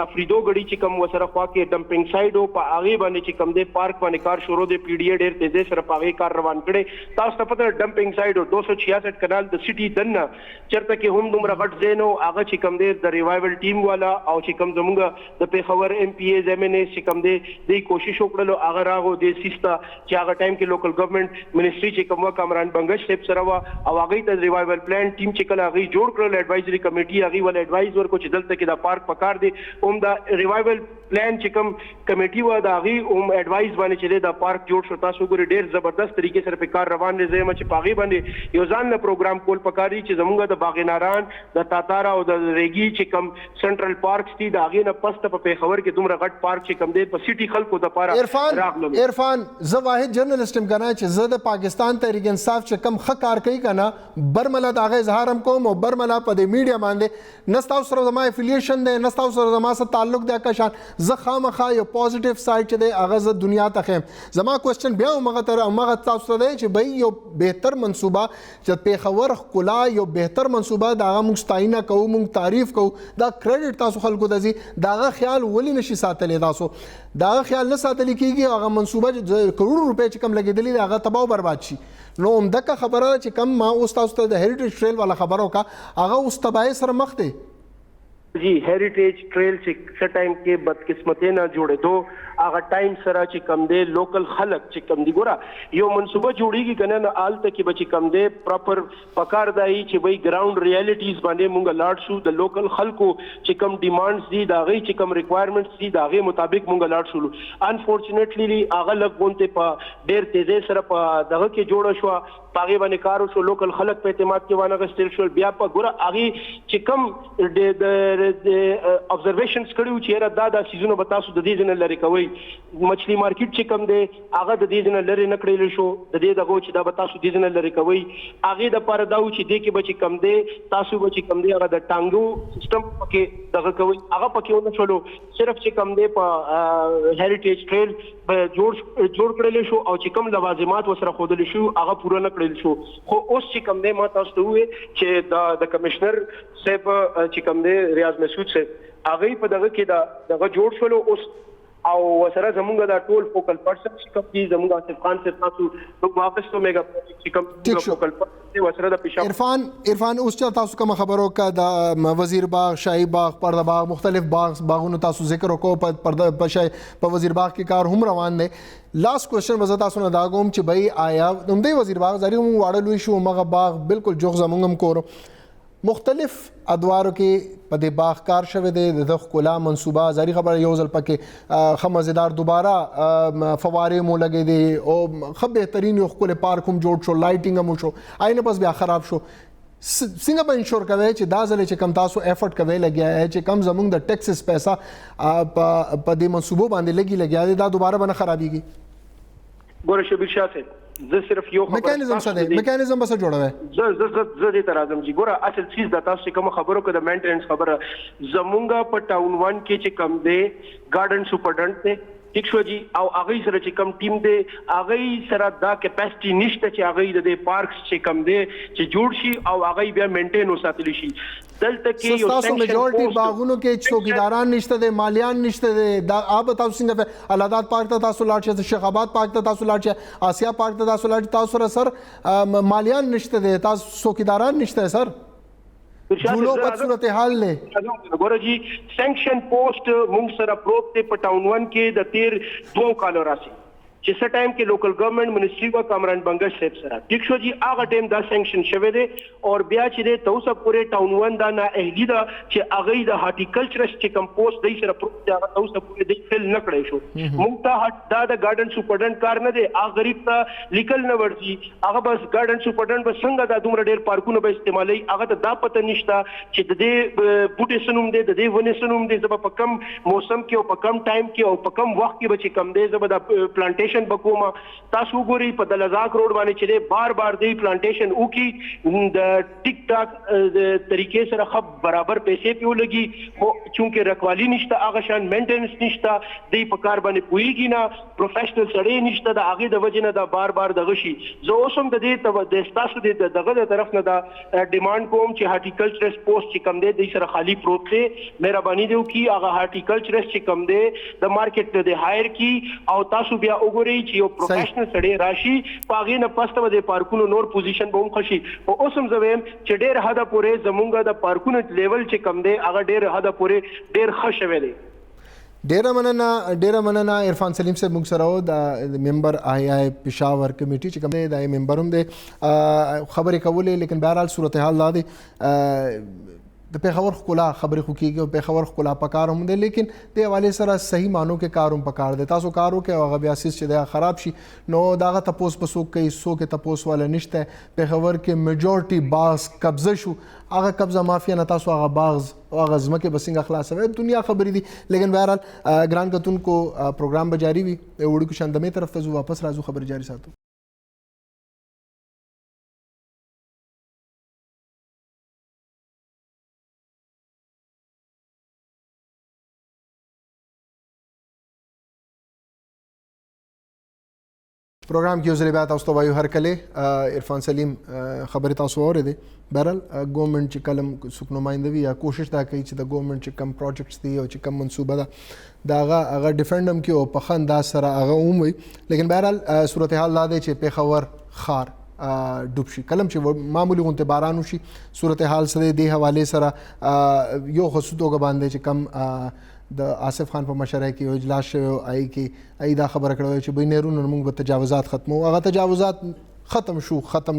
Speaker 5: افریدو ګړي چې کم ورسره خوا کې ډمپینګ سایډ او په هغې باندې چې کم دی پارک باندې کار شروع دی. پی ډي اے ډېر تیزۍ سره په هغې کار روان کړی. تاسو ته پته ډمپینګ سایډ او 266 کینال د سټي دننه چېرته کې هم دومره غټ ځای نه و. هغه چې کم دی د ریوایول ټیم والا او چې کم زموږ د پېښور ایم پی ایز ایم این ایز چې کم دی دوی کوشش وکړلو. هغه راغو دې سیس ته چې هغه ټایم کې لوکل ګورنمنټ منسټري چې کوم کامران بنگش صاحب سره وه او هغې ته ریوایول پلان ټیم چې کله هغې جوړ کړل ایډوایزري کمیټي هغې ول ایډوایز ورکړو چې دلته کې دا پارک پکار دی. هم دا ریوایول پلان چې کوم کمیټي وه د هغې هم ایډوایز باندې چې دی دا پارک جوړ شو. تاسو ګورئ ډېر زبردست طریقې سره پې کار روان دی. زه یم چې په هغې باندې یو ځان نه پروګرام کول پکار دي چې زموږ د باغناران د تاتاره او د ریګي چې کوم سنټرل پارکس دي د هغې نه پس ته په پېښور کې دومره غټ پارک چې کوم دی په سټي خلکو دپاره راغلم.
Speaker 1: عرفان زه واحد جرنلسټ یم که نه چې زه د پاکستان تحریک انصاف چې کم ښه کار کوي که نه برمله د هغه اظهار هم کوم او برمله په دې میډیا باندې نه ستاسو سره زما افیلیشن دی نه ستاسو سره زما سره تعلق دی. که شان زه خامخا یو پازیټیو سایډ چې دی هغه زه دنیا ته ښیم. زما کوېسچن بیا همغه تاسو ته دی چې بھئی یو بهتر منصوبه چې پېښور ښکلا یو بهتر منصوبه د هغه موږ ستاینه کوو، موږ تعریف کوو، دا کریډټ تاسو خلکو ته ځي. د هغه خیال ولې نشي ساتلی؟ تاسو د هغه خیال نه ساتلی کېږي. هغه منصوبه چې کروڑو روپۍ چې کوم لګېدلي دی هغه تباه او برباد شي. نو همدغه خبره ده چې کم ما اوس تاسو ته د هریټیج ټریل والا خبره وکړه هغه اوس تباهۍ سره مخ دی.
Speaker 5: جی هریټیج ټریل چې څه ټایم کې بدقسمتۍ نه جوړېدو هغه ټایم سره چې کم دی لوکل خلک چې کم دی ګوره یو منصوبه جوړېږي که نه نه هلته کې به چې کم دی پراپر پکار دی چې بھئی ګراؤنډ ریالټیز باندې مونږ لاړ شو. د لوکل خلکو چې کم ډیمانډز دي د هغې چې کم ریکوایرمنټس دي د هغې مطابق مونږ لاړ شولو. انفارچونیټلی هغه لږ غونتې په ډېر تیزۍ سره په دغه کې جوړه شوه. په هغې باندې کار وشو، لوکل خلک په اعتماد کې وانغښتل شول. بیا په ګوره هغې چې کم observations کړي وو چې یاره دا سیزونه به تاسو د دې ځای نه لرې کوئ. مچھلی مارکیټ چې کم دی هغه د دې ځای نه لرې نه کړلی شو. د دې دغه چې دا به تاسو دې ځای نه لرې کوئ. هغې دپاره دا و چې دې کې به چې کم دی تاسو به چې کم دی هغه د ټانګو سیسټم پکې دغه کوئ. هغه پکې ونه شولو. صرف چې کم دی په هریټیج ټریل جوړ کړلی شو او چې کم لوازمات ورسره ښودلی شو هغه پوره نه کړل شو. خو اوس چې کم دی ما تاسو ته ووایې چې د کمشنر صاحب چې کم دی ریاض مسعود صاحب هغې په دغه کې دغه جوړ شولو اوس او ورسره زموږ دا ټول فوکل پرسن چې کوم دي زموږ آصف خان صاحب تاسو موږ واپس تو میگا پروجیکټ چې کوم فوکل پرسن دی ورسره د پېښور
Speaker 1: عرفان اوس چې تاسو کوم خبرو کا د وزیر باغ، شاهي باغ، پرده باغ، مختلف باغونو تاسو ذکر وکړو. په وزیر باغ کې کار هم روان دی. لاست کوېشن به زه تاسو نه دا کوم چې بھئی آیا همدې وزیر باغ ظاهري موږ واړه لوی شو همغه باغ بالکل جوغ زموږ هم کور مختلف ادوارو کې په دې باغ کار شوی دی. د ښکلا منصوبه ظاهري خبره یو ځل پکې ښه مزیدار دوباره فوارې مو لګېدې او ښه بهترین یو ښکلی پارک هم جوړ شو، لایټینګ هم وشو. آینه بس بیا خراب شو. څنګه به انشور کوئ چې دا ځل چې کم تاسو ایفرټ کوئ لګیا یې چې کم زموږ د ټیکسز پیسه په دې منصوبو باندې لګیا دی دا دوباره به نه خرابېږي؟
Speaker 5: ګوره شبیر شاه صاحب زه صرف یو خبره
Speaker 1: میکانیزم څه دی؟ میکانیزم به څه جوړوئ؟
Speaker 5: زه دې ته راځم جی. ګوره اصل چیز د تاسو چې کوم خبرو کې د مینټیننس خبره زمونږ په ټاون 1 کې چې کم دی ګارډن سپرډنټ دی ٹھیک شو جی او هغې سره چې کم ټیم دی هغې سره دا کیپاسټي نشته چې هغې د دې پارکس چې کم دی چې جوړ شي او هغې بیا مینټین وساتلی شي. دلته کې
Speaker 1: تاسو میجورټي باغونو کې څوکیداران نشته دی، مالیان نشته دی. دا آب تاسو څنګه الادات پارک ته تاسو لاړ شئ، شیخ آباد پارک ته تاسو لاړ شئ، آسیا پارک ته تاسو لاړ شئ، تاسو سره سر مالیان نشته دی، تاسو څوکیداران نشته سر. جولو په صورتحال لے
Speaker 5: ګوره جی سینکشن پوسٹ مونږ سره پروت دی په ټاون 1 کې د تیر 2 کالو راسي چې څه ټایم کې لوکل ګورنمنت منسٹری و کامران بنگش صاحب سره ٹھیک شو جی هغه ټایم دا سینکشن شوه دی او بیا چې د توسه پورې ټاون 1 دا نه اهلی دا چې هغه د هارټیکلچرست چې کمپوسټ دی سره پروت دی هغه توسه پورې دی فل نه کړی شو مونږ ته دا د گارډن سپرډنټ کار نه دی هغه غریب ته لیکل نه ورځي هغه بس گارډن سپرډنټ به څنګه دا دومره ډیر پارکونه به استعمالي هغه ته دا پته نشته چې د دې بوټي سنوم دی د دې ونې سنوم دی زب په کم موسم کې او په کم ټایم کې او په کم وخت کې به چې کم دی زب د پلانټیشن بکوما تاسو ګوري په دلزاک روډ باندې چې بار بار دی پلانټیشن وکي د ټیک ټاک د طریقې سره خب برابر پیسې پیو لګي خو چونکه رکوالی نشته هغه شان مینټیننس نشته دی په کار باندې پويږي نه پروفیشنل سړی نشته د هغه د وجه نه دا بار بار دغه شي زه اوسم د دې د تاسو د دغه طرف نه دا ډیماند کوم چې هارټیکلچرست پوسټ چې کم دی د سره خالی پروت دی مهرباني دی کی هغه هارټیکلچرست چې کم دی د مارکیټ د هایر کی او تاسو بیا وګورئ چې یو پروفیشنل سړی راشي پاغې نه پسته د پارکونو نور پوزیشن به هم خشي او اوسم زویم چې ډېر حد پورې زمونږ د پارکونو لیول چې کم دی هغه ډېر حد پورې ډېر ښه شوی دی
Speaker 1: ډیره مننه عرفان سلیم صاحب موږ سره د ممبر آی پېښور کمیټي چې کوم دی د ممبر هم دی خبرې کولې لیکن بهرحال صورتحال دا دی د پیښور ښکلا خبرې خو کېږي او پیښور ښکلا پکار هم دی لیکن د حوالې سره صحیح معنو کې کار هم پکار دی تاسو کار وکړئ او هغه بیا سیس چې دی خراب شي نو د هغه تپوس په څوک کوي څوک یې تپوس والا نشته پیښور کې میجورټي باغ قبضه شو هغه قبضه مافیا نه تاسو هغه باغ او هغه ځمکې به څنګه خلاصوي دنیا خبرې دي لیکن بهرحال ګران کتونکو پروګرام به جاري وي وړو کې شاندمې طرف ته ځو واپس راځو خبرې جاري ساتو پروگرام کی وزیر بیا تاسو ته وایو هر کله عرفان سلیم خبرې تاسو اورېدې بهرحال ګورنمنټ چې کلم څوک نمایندوي یا کوشش دا کوي چې د ګورنمنټ چې کم پروجیکټس دي او چې کم منصوبه ده د هغه ډیفرنډم کې او په ښه انداز سره هغه وموي لیکن بهرحال صورتحال دا دی چې پیښور ښار ډوب شي کلم چې معمولی غونته باران وشي صورتحال سره دې حوالې سره یو خصوص توګه باندې چې کم د آصف خان په مشره کې یو اجلاس شوی آی کې ای دا خبره کړې چې بینرونو موږ به تجاوزات ختمو هغه تجاوزات ختم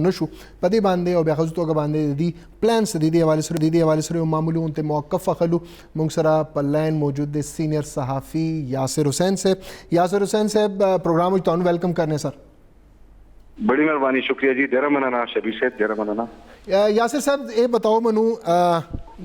Speaker 1: نشو په دې باندې او بیا خصوص توګه باندې دی پلانس د دې حوالې سره معمولی غونته موقف خلو موږ سره په لاین موجود دی سینئر صحافی یاسر حسین صاحب پروگرام میں تانوں ویلکم کرنے سر
Speaker 6: بڑی مہربانی شکریہ جی ڈیرا منانا شبیر صاحب ڈیرا منانا
Speaker 1: یاسر صاحب یہ بتاؤ منو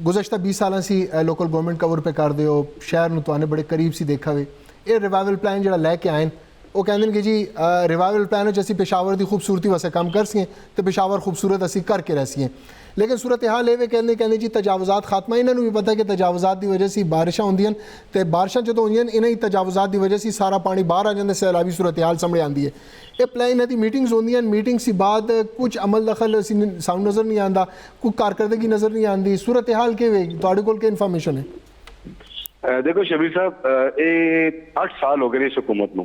Speaker 1: گزشتہ 20 سالاں سی لوکل گورنمنٹ کور پہ کر دیو شہر نو توانے بڑے قریب سی دیکھا ہوئے یہ ریوائول پلان جڑا لے کے آئیں وہ کہندے کہ جی ریوائول پلان جیسی پشاور دی خوبصورتی واسے کام کر سکیں تو پشاور خوبصورت اسی کر کے رہ سکیں لیکن صورتحال یہ کہندے جی تجاوزات خاتمہ انہوں بھی پتہ کہ تجاوزات دی وجہ سے بارشاں ہوندیاں تے بارشاں جدوں ہوندیاں انہی تجاوزات دی وجہ سے سارا پانی باہر آ جاندے سیلابی صورتحال سامنے آندی ہے یہ پلان دی میٹنگز ہوندیاں میٹنگ سی بعد کچھ عمل دخل ساؤنڈ نظر نہیں آندا کوئی کارکردگی نظر نہیں آندی صورتحال کے وے تواڈے کول کے انفارمیشن ہے
Speaker 6: دیکھو شبیر صاحب یہ 8 سال ہو گئے اس حکومت نو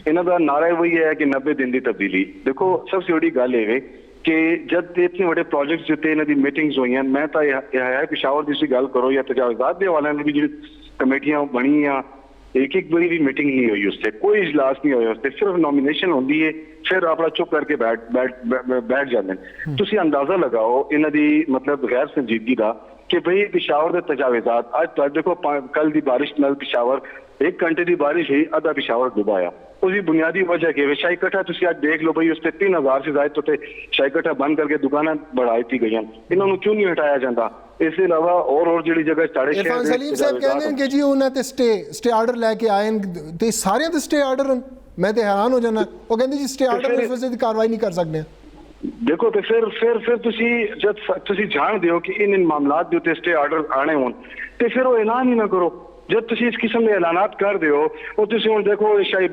Speaker 6: انہاں دا نعرہ وہی ہے کہ 90 دن دی تبدیلی دیکھو سب سے بڑی گل ہے کہ جب اتنے بڑے پروجیکٹس جتے انہاں دی میٹنگز ہوئی ہیں میں تا ہے پشاور دی سی گل کرو یا تجاوزات دے والے نے بھی جو کمیٹیاں بنی ہیں ایک بڑی بھی میٹنگ نہیں ہوئی اس سے کوئی اجلاس نہیں ہویا اس سے صرف نامینیشن ہوندی ہے پھر اپنا چپ کر کے بیٹھ جاتے ہیں تسی اندازہ لگاؤ انہاں دی مطلب غیر سنجیدگی دا کہ بھئی پشاور دے تجاوزات اج تک دیکھو کل دی بارش نال پشاور 1 گھنٹے دی بارش ہوئی آدھا پشاور ڈبایا اس کی بنیادی وجہ کہ شاہی کٹھا تسی آج دیکھ لو بھئی اس پہ 3000 سے زائد تو شاہی کٹھا بند کر کے دکانیں بڑھائی تھی گئی ہیں انہوں نے کیوں نہیں ہٹایا جاتا اس کے علاوہ اور جڑی جگہ چاڑے شہر
Speaker 1: عرفان سلیم صاحب کہتے ہیں کہ جی انہوں نے سٹے آرڈر لے کے آئے تے سارے تے سٹے آرڈر میں تے حیران ہو جانا وہ کہتے ہیں جی سٹے آرڈر اس وجہ سے کاروائی نہیں کر سکتے
Speaker 6: دیکھو تو پھر تسی جان دیو کہ ان معاملات دے تے سٹے آرڈر آنے ہون تے پھر وہ اعلان ہی نہ کرو جب تسی اس قسم کے اعلانات کر دیو اور تسی ہن دیکھو شاہی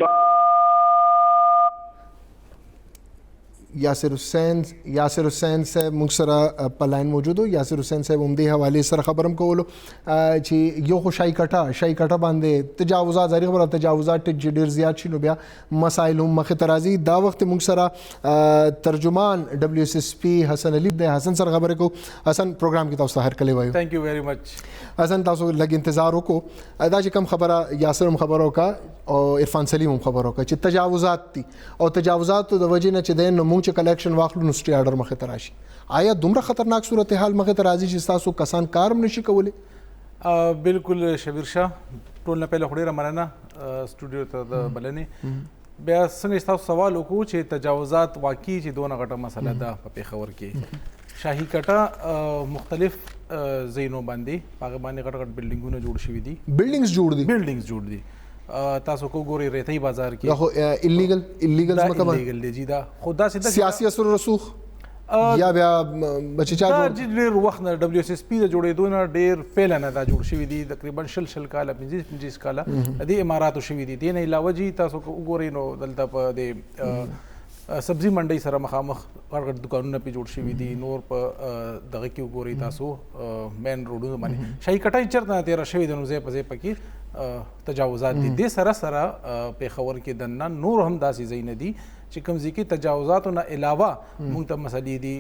Speaker 1: یاسر حسین صاحب موږ سره په لاین موجود و. یاسر حسین صاحب هم دې حوالې سره خبرم کولو چې یو خو شای کټه باندې تجاوزات ظاهري خبره تجاوزات ډېر زیات شي نو بیا مسایل هم مخې ته راځي. دا وخت موږ سره ترجمان WSSP حسن علي دی. حسن سره خبرې کوو. حسن پروګرام کې تاسو ته هر کله وایو.
Speaker 7: تھینک یو ویری مچ.
Speaker 1: حسن تاسو لږ انتظار وکړو. دا چې کوم خبره یاسر هم خبره وکړه او عرفان سلیم هم خبره وکړه چې تجاوزات دي او تجاوزاتو د وجې نه چې دی نو موږ چې کلیکشن واخلو نو سټې آرډر مخې ته راشي. آیا دومره خطرناک صورتحال مخې ته راځي چې ستاسو کسان کار هم نشي کولی؟
Speaker 7: بالکل شبیر شاه، ټول نه پهله خو ډېره مننه سټوډیو ته د بلنې. بیا څنګه ستاسو سوال وکړو چې تجاوزات واقعي چې دونه غټه مسله ده په پېښور کې. شاهي کټه مختلف ځایونو باندې هغه باندې غټ بلډینګونه جوړ شوي دي. بلډینګز جوړ دي. تاسو کو ګوري ریتای بازار کې
Speaker 1: دا ایلیګل مکمل
Speaker 7: ایلیګل دی. دا خدا سیده
Speaker 1: سیاسي اثر رسوخ یا بیا بچچا
Speaker 7: دا ډېر وخت نه WSSP د جوړېدو نه ډېر پهله نه دا جوړ شوي دي. تقریبا شل کاله 25 کاله د اماراتو شوي دي. دې نه علاوه جی تاسو وګورئ نو دلته په د سبزی منډۍ سره مخامخ غټ دکانونه پې جوړ شوي دي. نور په دغه کې وګورئ تاسو مین روډونو باندې شاهي کټه چېرته نه تېره شوې ده نو ځای په ځای پکې تجاوزات دي. دې سره پېښور کې دننه نور هم داسې ځایونه دي چې کوم ځای کې تجاوزاتو نه علاوه موږ ته مسلې دي.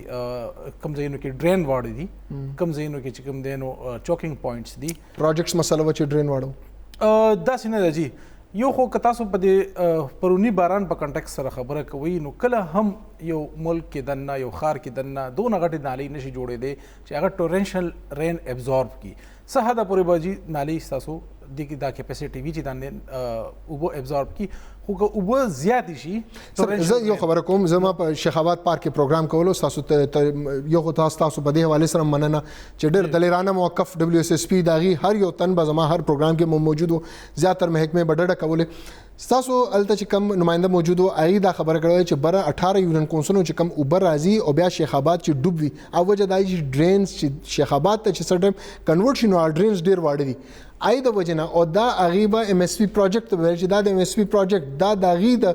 Speaker 7: کوم ځایونو کې ډرین واړه دي، کوم ځایونو کې چې کوم دی نو چوکینګ پوینټس دي.
Speaker 1: پروجیکټس مسله وه چې ډرین
Speaker 7: واړه داسې نه ده جی. یو خو که تاسو په دې پرونی باران په کنټکس سره خبره کوئ نو کله هم یو ملک کې دننه یو ښار کې دننه دونه غټې نالۍ نشي جوړېدی چې هغه ټورنشل رین ابزارب کړي. څه حده پورې به جي نالۍ ستاسو دې دا کیپاسټي وي چې دا اوبه ابزارب کړي. خو که اوبه زیاتې شي
Speaker 1: زه یو خبره کوم. زما په شیخ آباد پارک کې پروګرام کولو ستاسو یو خو تاسو په دې حوالې سره مننه چې ډېر دلیرانه موقف WSSP د هغې هر یو تن به زما هر پروګرام کې موجود و. زیاتر محکمې به ډډه کولې. ستاسو هلته چې کوم نماینده موجود و هغې دا خبره کړې چې بره 18 یونین کونسلونو چې کوم اوبه راځي او بیا شیخ آباد چې ډوب وي او وجه دا چې ډرینز چې شیخ آباد ته چې څه ټایم کنورټ شي نو ډرینز ډېر واړه دي. آی د وجه نه او دا هغې به MSP پروجیکټ ته ویل چې دا د MSP پروجیکټ دا د هغې د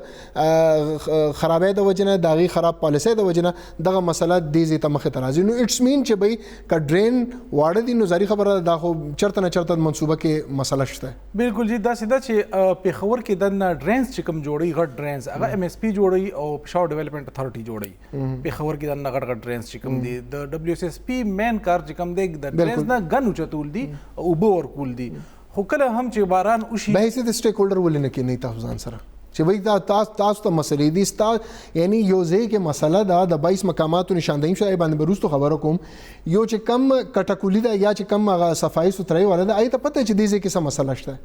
Speaker 1: خرابۍ د وجه نه د هغې خراب پالیسۍ د وجه نه دغه مسله دې ځای ته مخې ته راځي. نو اټس مین چې بھئی که ډرین واړه دي نو ظاهري خبره دا خو چېرته نه چېرته منصوبه کې مسله شته.
Speaker 7: بالکل جی داسې ده چې پېښور کې دننه ډرینز چې کوم جوړوي غټ ډرینز هغه MSP جوړوي او پېښور ډیولپمنټ اتھارټي جوړوي. پېښور کې دننه غټ ډرینز چې کوم دي د WSSP مین کار چې کوم دی د ډرینز نه ګن اوچتول دي او اوبه ورکول دي. خو کله هم چې باران وشي
Speaker 1: به حیثیت سټیک هولډر ولې نه کېنئ تاسو ځان سره چې وایي دا تاسو ته مسلې دي ستا یعنی یو ځای کې مسله ده د 22 مقاماتو نشاندهي شوی باندې به وروستو خبره کوم. یو چې کم کټکولي ده یا چې کم هغه صفایي سوترایي والا ده هغې ته پته چې دې ځای کې څه مسله شته.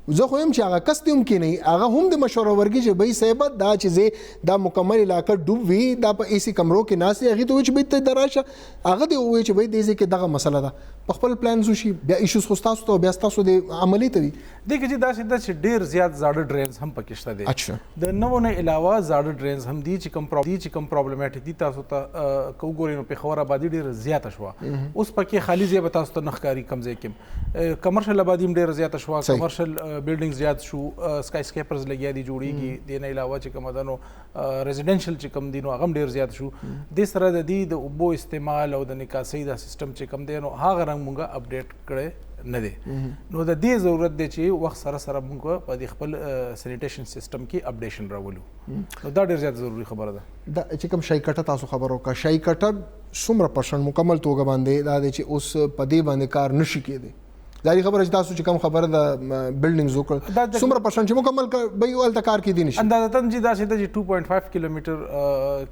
Speaker 1: زه خو یم چې هغه کس دې هم کېنئ هغه هم د مشوره ورکړي چې بھئی صاحبه دا چې زه دا مکمل علاقه ډوب وي دا په AC کمرو کې ناست دی هغې ته وایي چې بھئی ته د راشه هغه دې ووایي چې بھئی دې ځای کې دغه مسله ده په خپل پلان وشي بیا ایشوز خو ستاسو ته بیا ستاسو د عملي ته وي.
Speaker 7: دې کې چې داسې ده چې ډېر زیات زاړه ډرینز هم پکې شته دی.
Speaker 1: اچھا
Speaker 7: د نوو نه علاوه زاړه ډرینز هم دي چې کوم پرابلماټیک دي تاسو ته که وګورئ نو پېښور آبادي ډېره زیاته شوه. اوس پکې خالي ځای به تاسو ته نه ښکاري کوم ځای کې. کمرشل آبادي هم ډېره زیاته شوه. کمرشل بلډینګ زیات شو. سکای سکیپرز لګیا دي جوړیږي. دې نه علاوه چې کومه ده نو ریزیډنشل چې کوم دي نو هغه هم ډېر زیات شو. دې سره د دې د اوبو استعمال او د نکاسۍ دا سیستم چې کوم دی نو هغه رنګ مونږه اپډیټ کړی نه دی. نو د دې ضرورت دی چې وخت سره سره مونږ په دې خپل سینیټیشن سیستم کې اپډیشن راولو. نو دا ډېر زیات ضروري خبره ده.
Speaker 1: دا چې کوم شای کټه تاسو خبر وکړه شای کټه څومره پرسنټ مکمل توګه باندې دا دی چې اوس په دې باندې کار نشي کېدی. ظاهري خبره چې تاسو چې کوم خبره د بلډینګز وکړه څومره پرسنټ چې مکمل به یو هلته کار کېدی نشي.
Speaker 7: اندازتاً چې داسې ده چې 2.5 کیلومیټر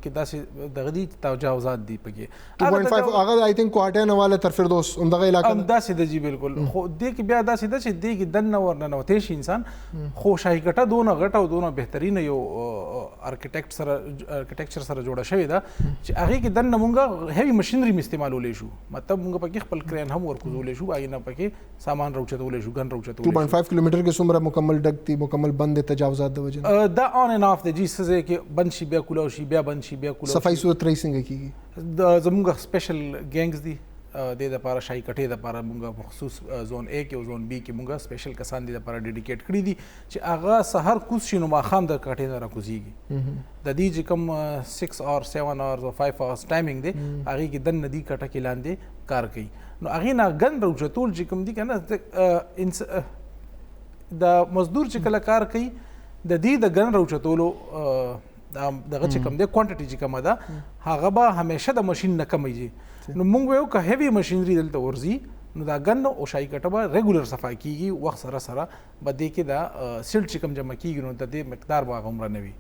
Speaker 7: کې داسې دغه دي تجاوزات دي پکې.
Speaker 1: 2.5 هغه آی تھنک کوهاټیا نه والا تر فردوس همدغه علاقه
Speaker 7: همداسې ده جی بالکل. خو دې کې بیا داسې ده چې دې کې دننه ورننوتی شي انسان. خو شاهي کټه دونه غټه او دونه بهترینه یو ارکیټیکچر سره جوړه شوې ده چې هغې کې دننه مونږ هیوي مشینري م استعمالولی شو. مطلب مونږ پکې خپل کرین هم ورکوزولی شو هغې نه پکې سامان راوچتولی شو ګن راوچتولی شو.
Speaker 1: 2.5 کیلومیټر کې څومره مکمل ډک دي مکمل بند دي تجاوزات د وجه نه
Speaker 7: دا آن اینڈ آف دی جی څه ځای کې بند شي بیا کولاو شي بیا بند شي بیا کولاو.
Speaker 1: صفایي صورترایي څنګه کېږي؟
Speaker 7: زموږ سپیشل ګینګز دي د لپاره شای کټې لپاره مونږ مخصوص زون A کې او زون B کې مونږ سپیشل کسان د لپاره ډیډیکیټ کړی دي چې هغه سحر کوز شي نو ماښام د کټې نه راکوزیږي د دې چې کوم 6 اور 7 اور او 5 اورز ټایمینګ دی هغه کې د ندی کټه کې لاندې کار کوي نو هغه نه غن راوچتول چې کوم دي کنه د مزدور چې کله کار کوي د دې د غن راوچتولو دغه چې کوم دی کوانټیټي چې کومه ده هغه به همیشه د ماشین نه کمیږي نو موږ وایو که هیوي ماشینري دلته ورځي نو دا ګن او شای کټه به ریګولر صفا کیږي وخت سره سره به دې کې دا سیلټ چې کوم جمع کیږي نو د دې مقدار به هغه عمره نه وي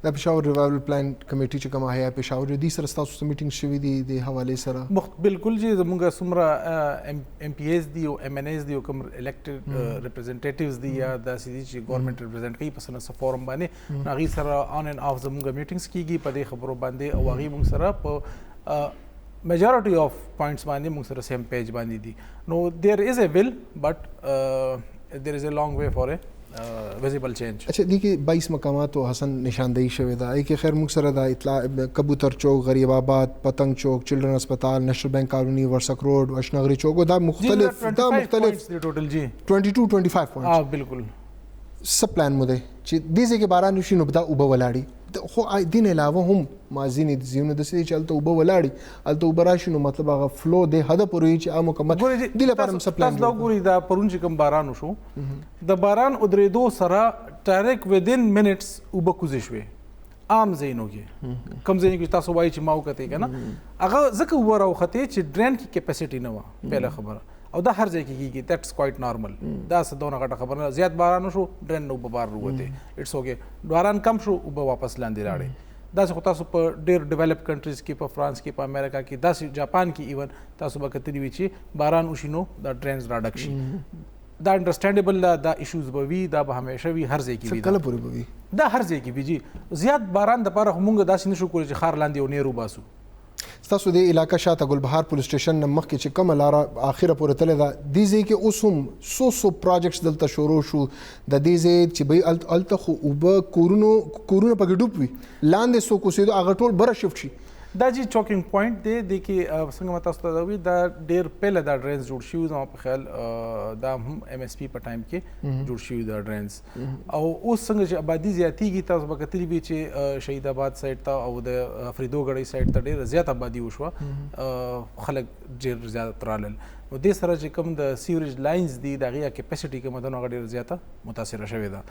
Speaker 1: د پېښور ریوایول پلان کمیټي چې کومه هيا پېښور دي سره تاسو سره میټینګ شوې دي د حواله سره
Speaker 7: بالکل جی زموږ څومره ایم پی ایس دي او ایم ان ایس دي او کوم الیکټډ ریپرزنټیټیوز دي یا د سیدي چې ګورنمنت ریپرزنټ کوي په سنه فورم باندې هغه سره آن اینڈ آف زموږ میټینګز کیږي په دې خبرو باندې او هغه موږ سره په میجورټي اف پوینټس باندې موږ سره سیم پیج باندې دي نو دیر از ا ویل بٹ دیر از ا لانگ وے فار ا ویزیبل چینج.
Speaker 1: اچھا دی کې 22 مقامات او حسن نشاندہی شوی دا ای کې خیر موږ سره دا اطلاع کبوتر چوک غریب آباد پتنګ چوک چلډرن هسپتال نیشنل بینک کالونی ورسک روډ اشنغری چوک دا مختلف
Speaker 7: ټوټل جی
Speaker 1: 22 25 پوینټس
Speaker 7: بالکل
Speaker 1: سب پلان مو دی چې دې ځای کې باران وشي نو دا اوبه ولاړي خو دین علاوه هم مازینې د زیونه د سړي چې هلته اوبه ولاړي هلته اوبه راشي نو مطلب هغه فلو دی حده پورې چې مکمل دې لپاره هم سب پلان
Speaker 7: تاسو دا ګورئ دا پرون چې کوم باران وشو د باران ودرېدو سره ډایرکټ ودین منټس اوبه کوزې شوې عام ځایونو کې کوم ځایونو کې تاسو وایي چې ما وکتې که نه هغه ځکه اوبه راوختې چې ډرین کې کیپاسټي نه وه پهله خبره او دا هر ځای کې کېږي دیټس کوایټ نارمل دا څه دونه غټه خبره نه زیات باران وشو ډرین نه اوبه بار ووتې اټس اوکې باران کم شو اوبه واپس لاندې راړې داسې خو تاسو په ډېر ډیولپ کنټریز کې په فرانس کې په امریکا کې داسې جاپان کې ایون تاسو به کتلي وي چې باران وشي نو دا ډرینز راډک شي دا انډرسټینډیبل دا ایشوز به وي دا به همیشه وي هر ځای کې وي
Speaker 1: کله پورې به وي
Speaker 7: دا هر ځای کې وي جي زیات باران دپاره خو مونږ داسې نشو کولی چې ښار لاندې یو نیر وباسو
Speaker 1: ستاسو د علاقه شاته ګلبهار پولیس سټیشن نه مخکې چې کومه لاره اخره پورې تللې ده دې ځای کې اوس هم څو پروجیکټس دلته شروع شو د دې ځای چې به هلته خو اوبه کورونه پکې ډوب وي لاندې څوک اوسېدو هغه ټول بره شفټ شي
Speaker 7: دا جی چوکینګ پوینټ دی د کې څنګه ما تاسو ته وی دا ډېر پهله دا ډرینز جوړ شوي زما په خیال دا هم ایم ایس پی په ټایم کې جوړ شوي دا ډرینز او اوس څنګه چې آبادي زیاتېږي تاسو به کتلي وي چې شهید آباد سایډ ته او د فریدوګړۍ سایډ ته ډېره زیات آبادي وشوه خلک ډېر زیات رالل نو دې سره چې کوم د سیوریج لاینز دي د هغې کیپاسټي کومه ده نو هغه ډېره زیاته متاثره شوې ده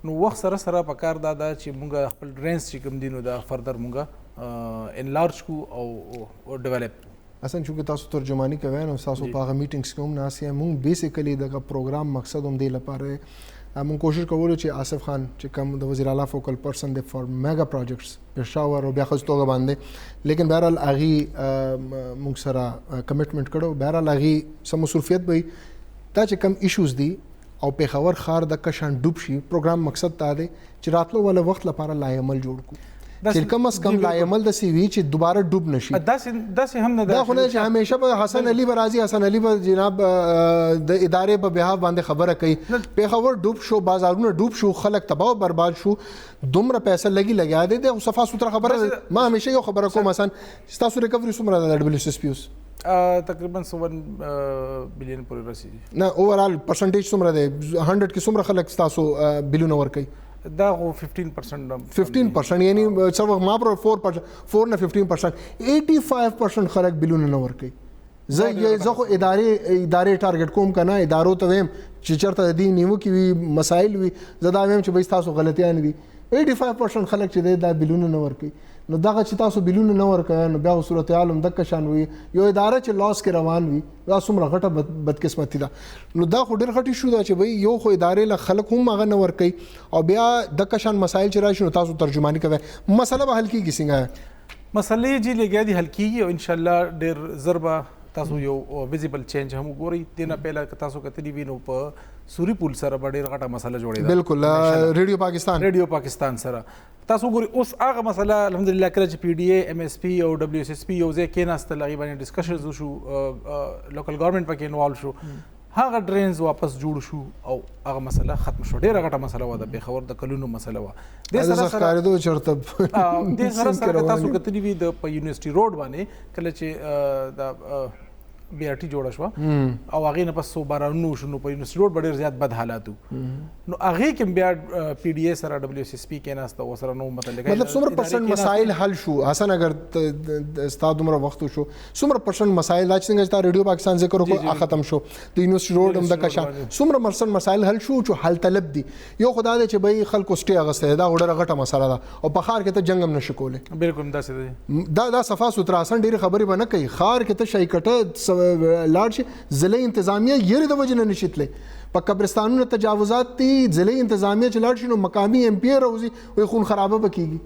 Speaker 7: نو وخت سره سره پکار دا ده چې مونږ خپل ډرینز چې کوم دي نو دا فردر مونږ انلارج کو او ډیولپ
Speaker 1: اصلا چونکه تاسو ترجمانی کوئ نو تاسو په هغه میټینګز کې هم ناست یې مونږ بیسیکلی دغه پروګرام مقصد هم دی لپاره مونږ کوشش کوو چې آصف خان چې کوم د وزیر اعلی فوکل پرسن دی فار میگا پروجیکټس پېښور او بیا خاص توګه باندې لیکن بهرحال هغې مونږ سره کمیټمنټ کړو بهرحال هغې څه مصروفیت به وي دا چې کوم ایشوز دي او پېښور ښار د کشان ډوب شي پروګرام مقصد دا دی چې راتلو والا وخت لپاره لایعمل جوړ کړو چې کم از کم لایعمل داسې وي چې دوباره ډوب نشي
Speaker 7: داسې هم نه
Speaker 1: دا خو نه چې همیشه به حسن علي به راځي حسن علي به جناب د ادارې په بحاف باندې خبره کوي پېښور ډوب شو بازارونه ډوب شو خلک تباہ و برباد شو دومره پیسې لګیا دی د صفا سوتره خبره ما همیشه یو خبره کوم مثلا ستاسو ریکوري څومره ده د ډبلیو اس پی اوس
Speaker 7: تقریبا 1 بلین پورې رسیږي
Speaker 1: نه اوورال پرسنټیج څومره دی 100 کې څومره خلک ستاسو بلونه ورکوي
Speaker 7: دا خو 15%
Speaker 1: یعنی ما پر 4 نه 15% 85% خلک بلونه نه ورکوي زه خو ادارې ټارګټ کوم کنه ادارو ته ویم چې چېرته د دې نیمو کې وي مسایل وي زه دا ویم چې بھائی تاسو غلطیان دي 85% خلک چې دی دا بلونه نه ورکوي نو دغه چې تاسو بلونه نه ورکوئ نو بیا صورتحال هم دغه شان وي یو اداره چې لاس کې روان وي دا څومره غټه بدقسمتي ده نو دا خو ډېر غټ ایشو ده چې بھائی یو خو ادارې له خلک هم هغه نه ورکوي او بیا دغه شان مسایل چې راشي نو تاسو ترجماني کوئ مسله به حل کېږي څنګه
Speaker 7: مسلې جی لګیا دي حل کېږي او انشاءالله ډېر ژر به تاسو یو ویزیبل چینج هم وګورئ دې نه پهله که تاسو کتلي وي نو په سوري پول سره به ډېر غټه مسله جوړېده
Speaker 1: بالکل ریډیو پاکستان
Speaker 7: سره تاسو ګورئ اوس هغه مسله الحمدلله کله چې پی ډي اے ایم ایس پی او ډبلیو ایس ایس پی یو ځای کېناستل هغې باندې ډسکشنز وشو لوکل ګورنمنټ پکې انوالو شو هغه ډرینز واپس جوړ شو او هغه مسله ختم شو ډېره غټه مسله وه د پېښور د کلونو مسله وه دې سره تاسو کتلي وي د په یونیورسټي روډ باندې کله چې د BRT جوړه شوه او هغې نه پس څو بارانونه وشو نو په یونیورسټي روډ به ډېر زیات بد حالات وو نو هغې کې بیا PDA سره WSSP کېناسته ورسره نو
Speaker 1: مطلب څومره پرسنټ مسایل حل شو حسن اگر ستا دومره وخت وشو څومره پرسنټ مسایل دا چې څنګه چې تا ریډیو پاکستان ذکر وکړو ختم شو د یونیورسټي روډ هم دغه شان څومره پرسنټ مسایل حل شو چې حل طلب دي یو خدا دې چې به خلکو سټې اغسته دا ډېره غټه مسله ده او په ښار کې ته جنګ هم نشي کولی
Speaker 7: بالکل داسې دی
Speaker 1: دا صفا سترا اسان ډېرې خبرې به نه کوي ښار کې ته شی کټه لاړ شي ضلعي انتظامیه یېرې د وجې نه نشي تللی په قبرستانونو تجاوزات دي ضلعي انتظامیه چې لاړ شي نو مقامي MP راوځي وایي خون خرابه به کېږي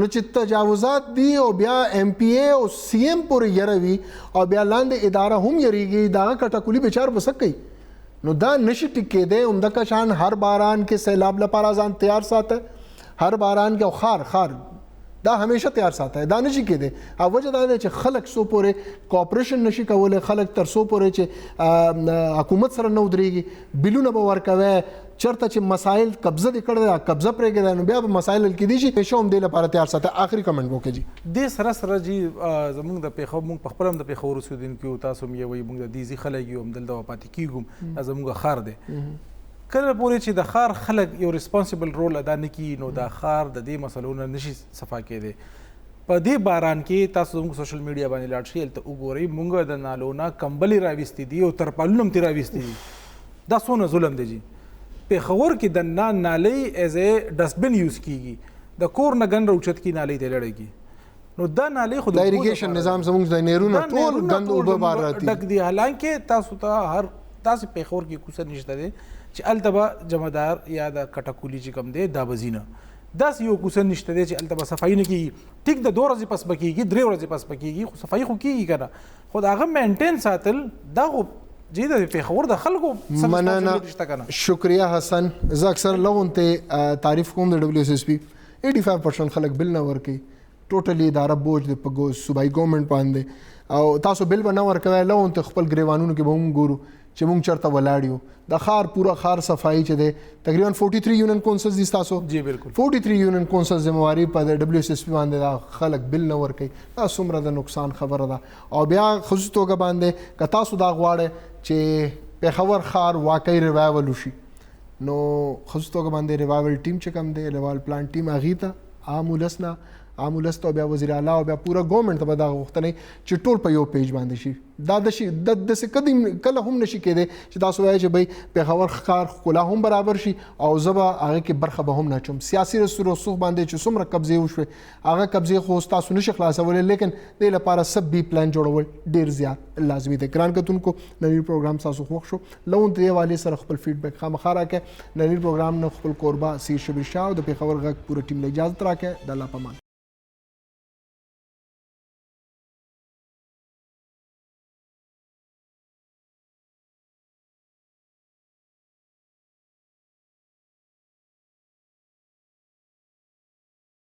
Speaker 1: نو چې تجاوزات دي او بیا MPA او CM پورې یره وي او بیا لاندې اداره هم یریږي د هغه کټکولي بیچار به څه کوي نو دا نشي ټیک کېدی همدغه شان هر باران کې سیلاب لپاره ځان تیار ساته هر باران کې او خار دا همیشه تیار ساته دا نشي کېدی او وجه دا ده چې خلک څو پورې کوآپریشن نشي کولی خلک تر څو پورې چې حکومت سره نه ودرېږي بلونه به ورکوي چېرته چې مسایل قبضه دې کړی دا قبضه پرېږدی نو بیا به مسایل حل کېدی شي همیشه هم دې لپاره تیار ساته آخري کمنټ وکړئ جي
Speaker 7: دې سره سره جي زموږ د پېښور موږ په خپله هم د پېښور اوسېدونکي یو تاسو هم یې وایي موږ د دیزي خلک یو همدلته پاتې کېږو دا زموږ ښار دی کله پورې چې د ښار خلک یو ریسپانسیبل رول ادا نه کړي نو دا ښار د دې مسلو نه نشي صفا کېدی په دې باران کې تاسو زموږ سوشل میډیا باندې لاړ شئ هلته وګورئ موږ د نالو نه کمبلې راویستې دي او ترپالونه هم ترې راویستې دي دا څونه ظلم دی جي پېښور کې د نالۍ ایز ا ډسټبن یوز کېږي د کور نه ګند راوچت کي نالۍ ته لړېږي نو دا نالۍ خو
Speaker 1: د ایریګیشن نظام زموږ د نیرونه ټول ګند اوبه بار راځي
Speaker 7: ډک دي حالانکه تاسو ته هر تاسو پېښور کې کوڅه نشته دی چې هلته به جمعدار یا د کټکولي چې کوم دی دا به ځي نه داسې یو کوڅه نشته دی چې هلته به صفایي نه کېږي ټیک د 2 ورځې پس به کېږي 3 ورځې پس به کېږي خو صفایي خو کېږي که نه خو د هغه مینټین ساتل دا خو جی د پېښور د خلکو
Speaker 1: مننه شکریه حسن زه اکثر لغونته تعریف کوم د WSSP 85% خلک بل نه ورکوي ټوټلی اداره بوج د په صوبایي ګورنمنټ باندې او تاسو بل به نه ورکوئ لغونته خپل ګریوانونو کې به هم ګورو چې موږ چېرته ولاړ یو د ښار پوره ښار صفایي چې دی تقریبا 43 یونین کونسلز دي ستاسو
Speaker 7: جی بالکل
Speaker 1: 43 یونین کونسلز ذمہواري په د WSSP باندې دا خلک بل نه ورکوي دا څومره د نقصان خبره ده او بیا خصوصي توګه باندې که تاسو دا غواړئ چې پېښور ښار واقعي ریوایول وشي نو خصوصي توګه باندې ریوایول ټیم چې کوم دی ریوایول پلان ټیم هغې ته عام ولس نه عام ولس ته بیا وزیر اعلی او بیا پوره ګورنمنټ ته به دا غوښتنې چې ټول په یو پیج باندې شي دا داسې کله هم نشي کېدی چې تاسو وایئ چې بھئی پېښور ښار ښکلا هم برابر شي او زه به هغې کې برخه به هم نه اچوم سیاسي رسوخ باندې چې څومره قبضې وشوې هغه قبضې خو تاسو نشي خلاصولی لیکن دې لپاره سب بي پلان جوړول ډېر زیات لازمي دی ګران کتونکو ننني پروګرام ستاسو خوښ شو لون دې حوالې سره خپل فیډبیک خامخا راکړئ ننني پروګرام نه خپل کوربه سیر شبیر شاه او د پېښور غږ پوره ټیم له اجازت راکړئ د الله په امان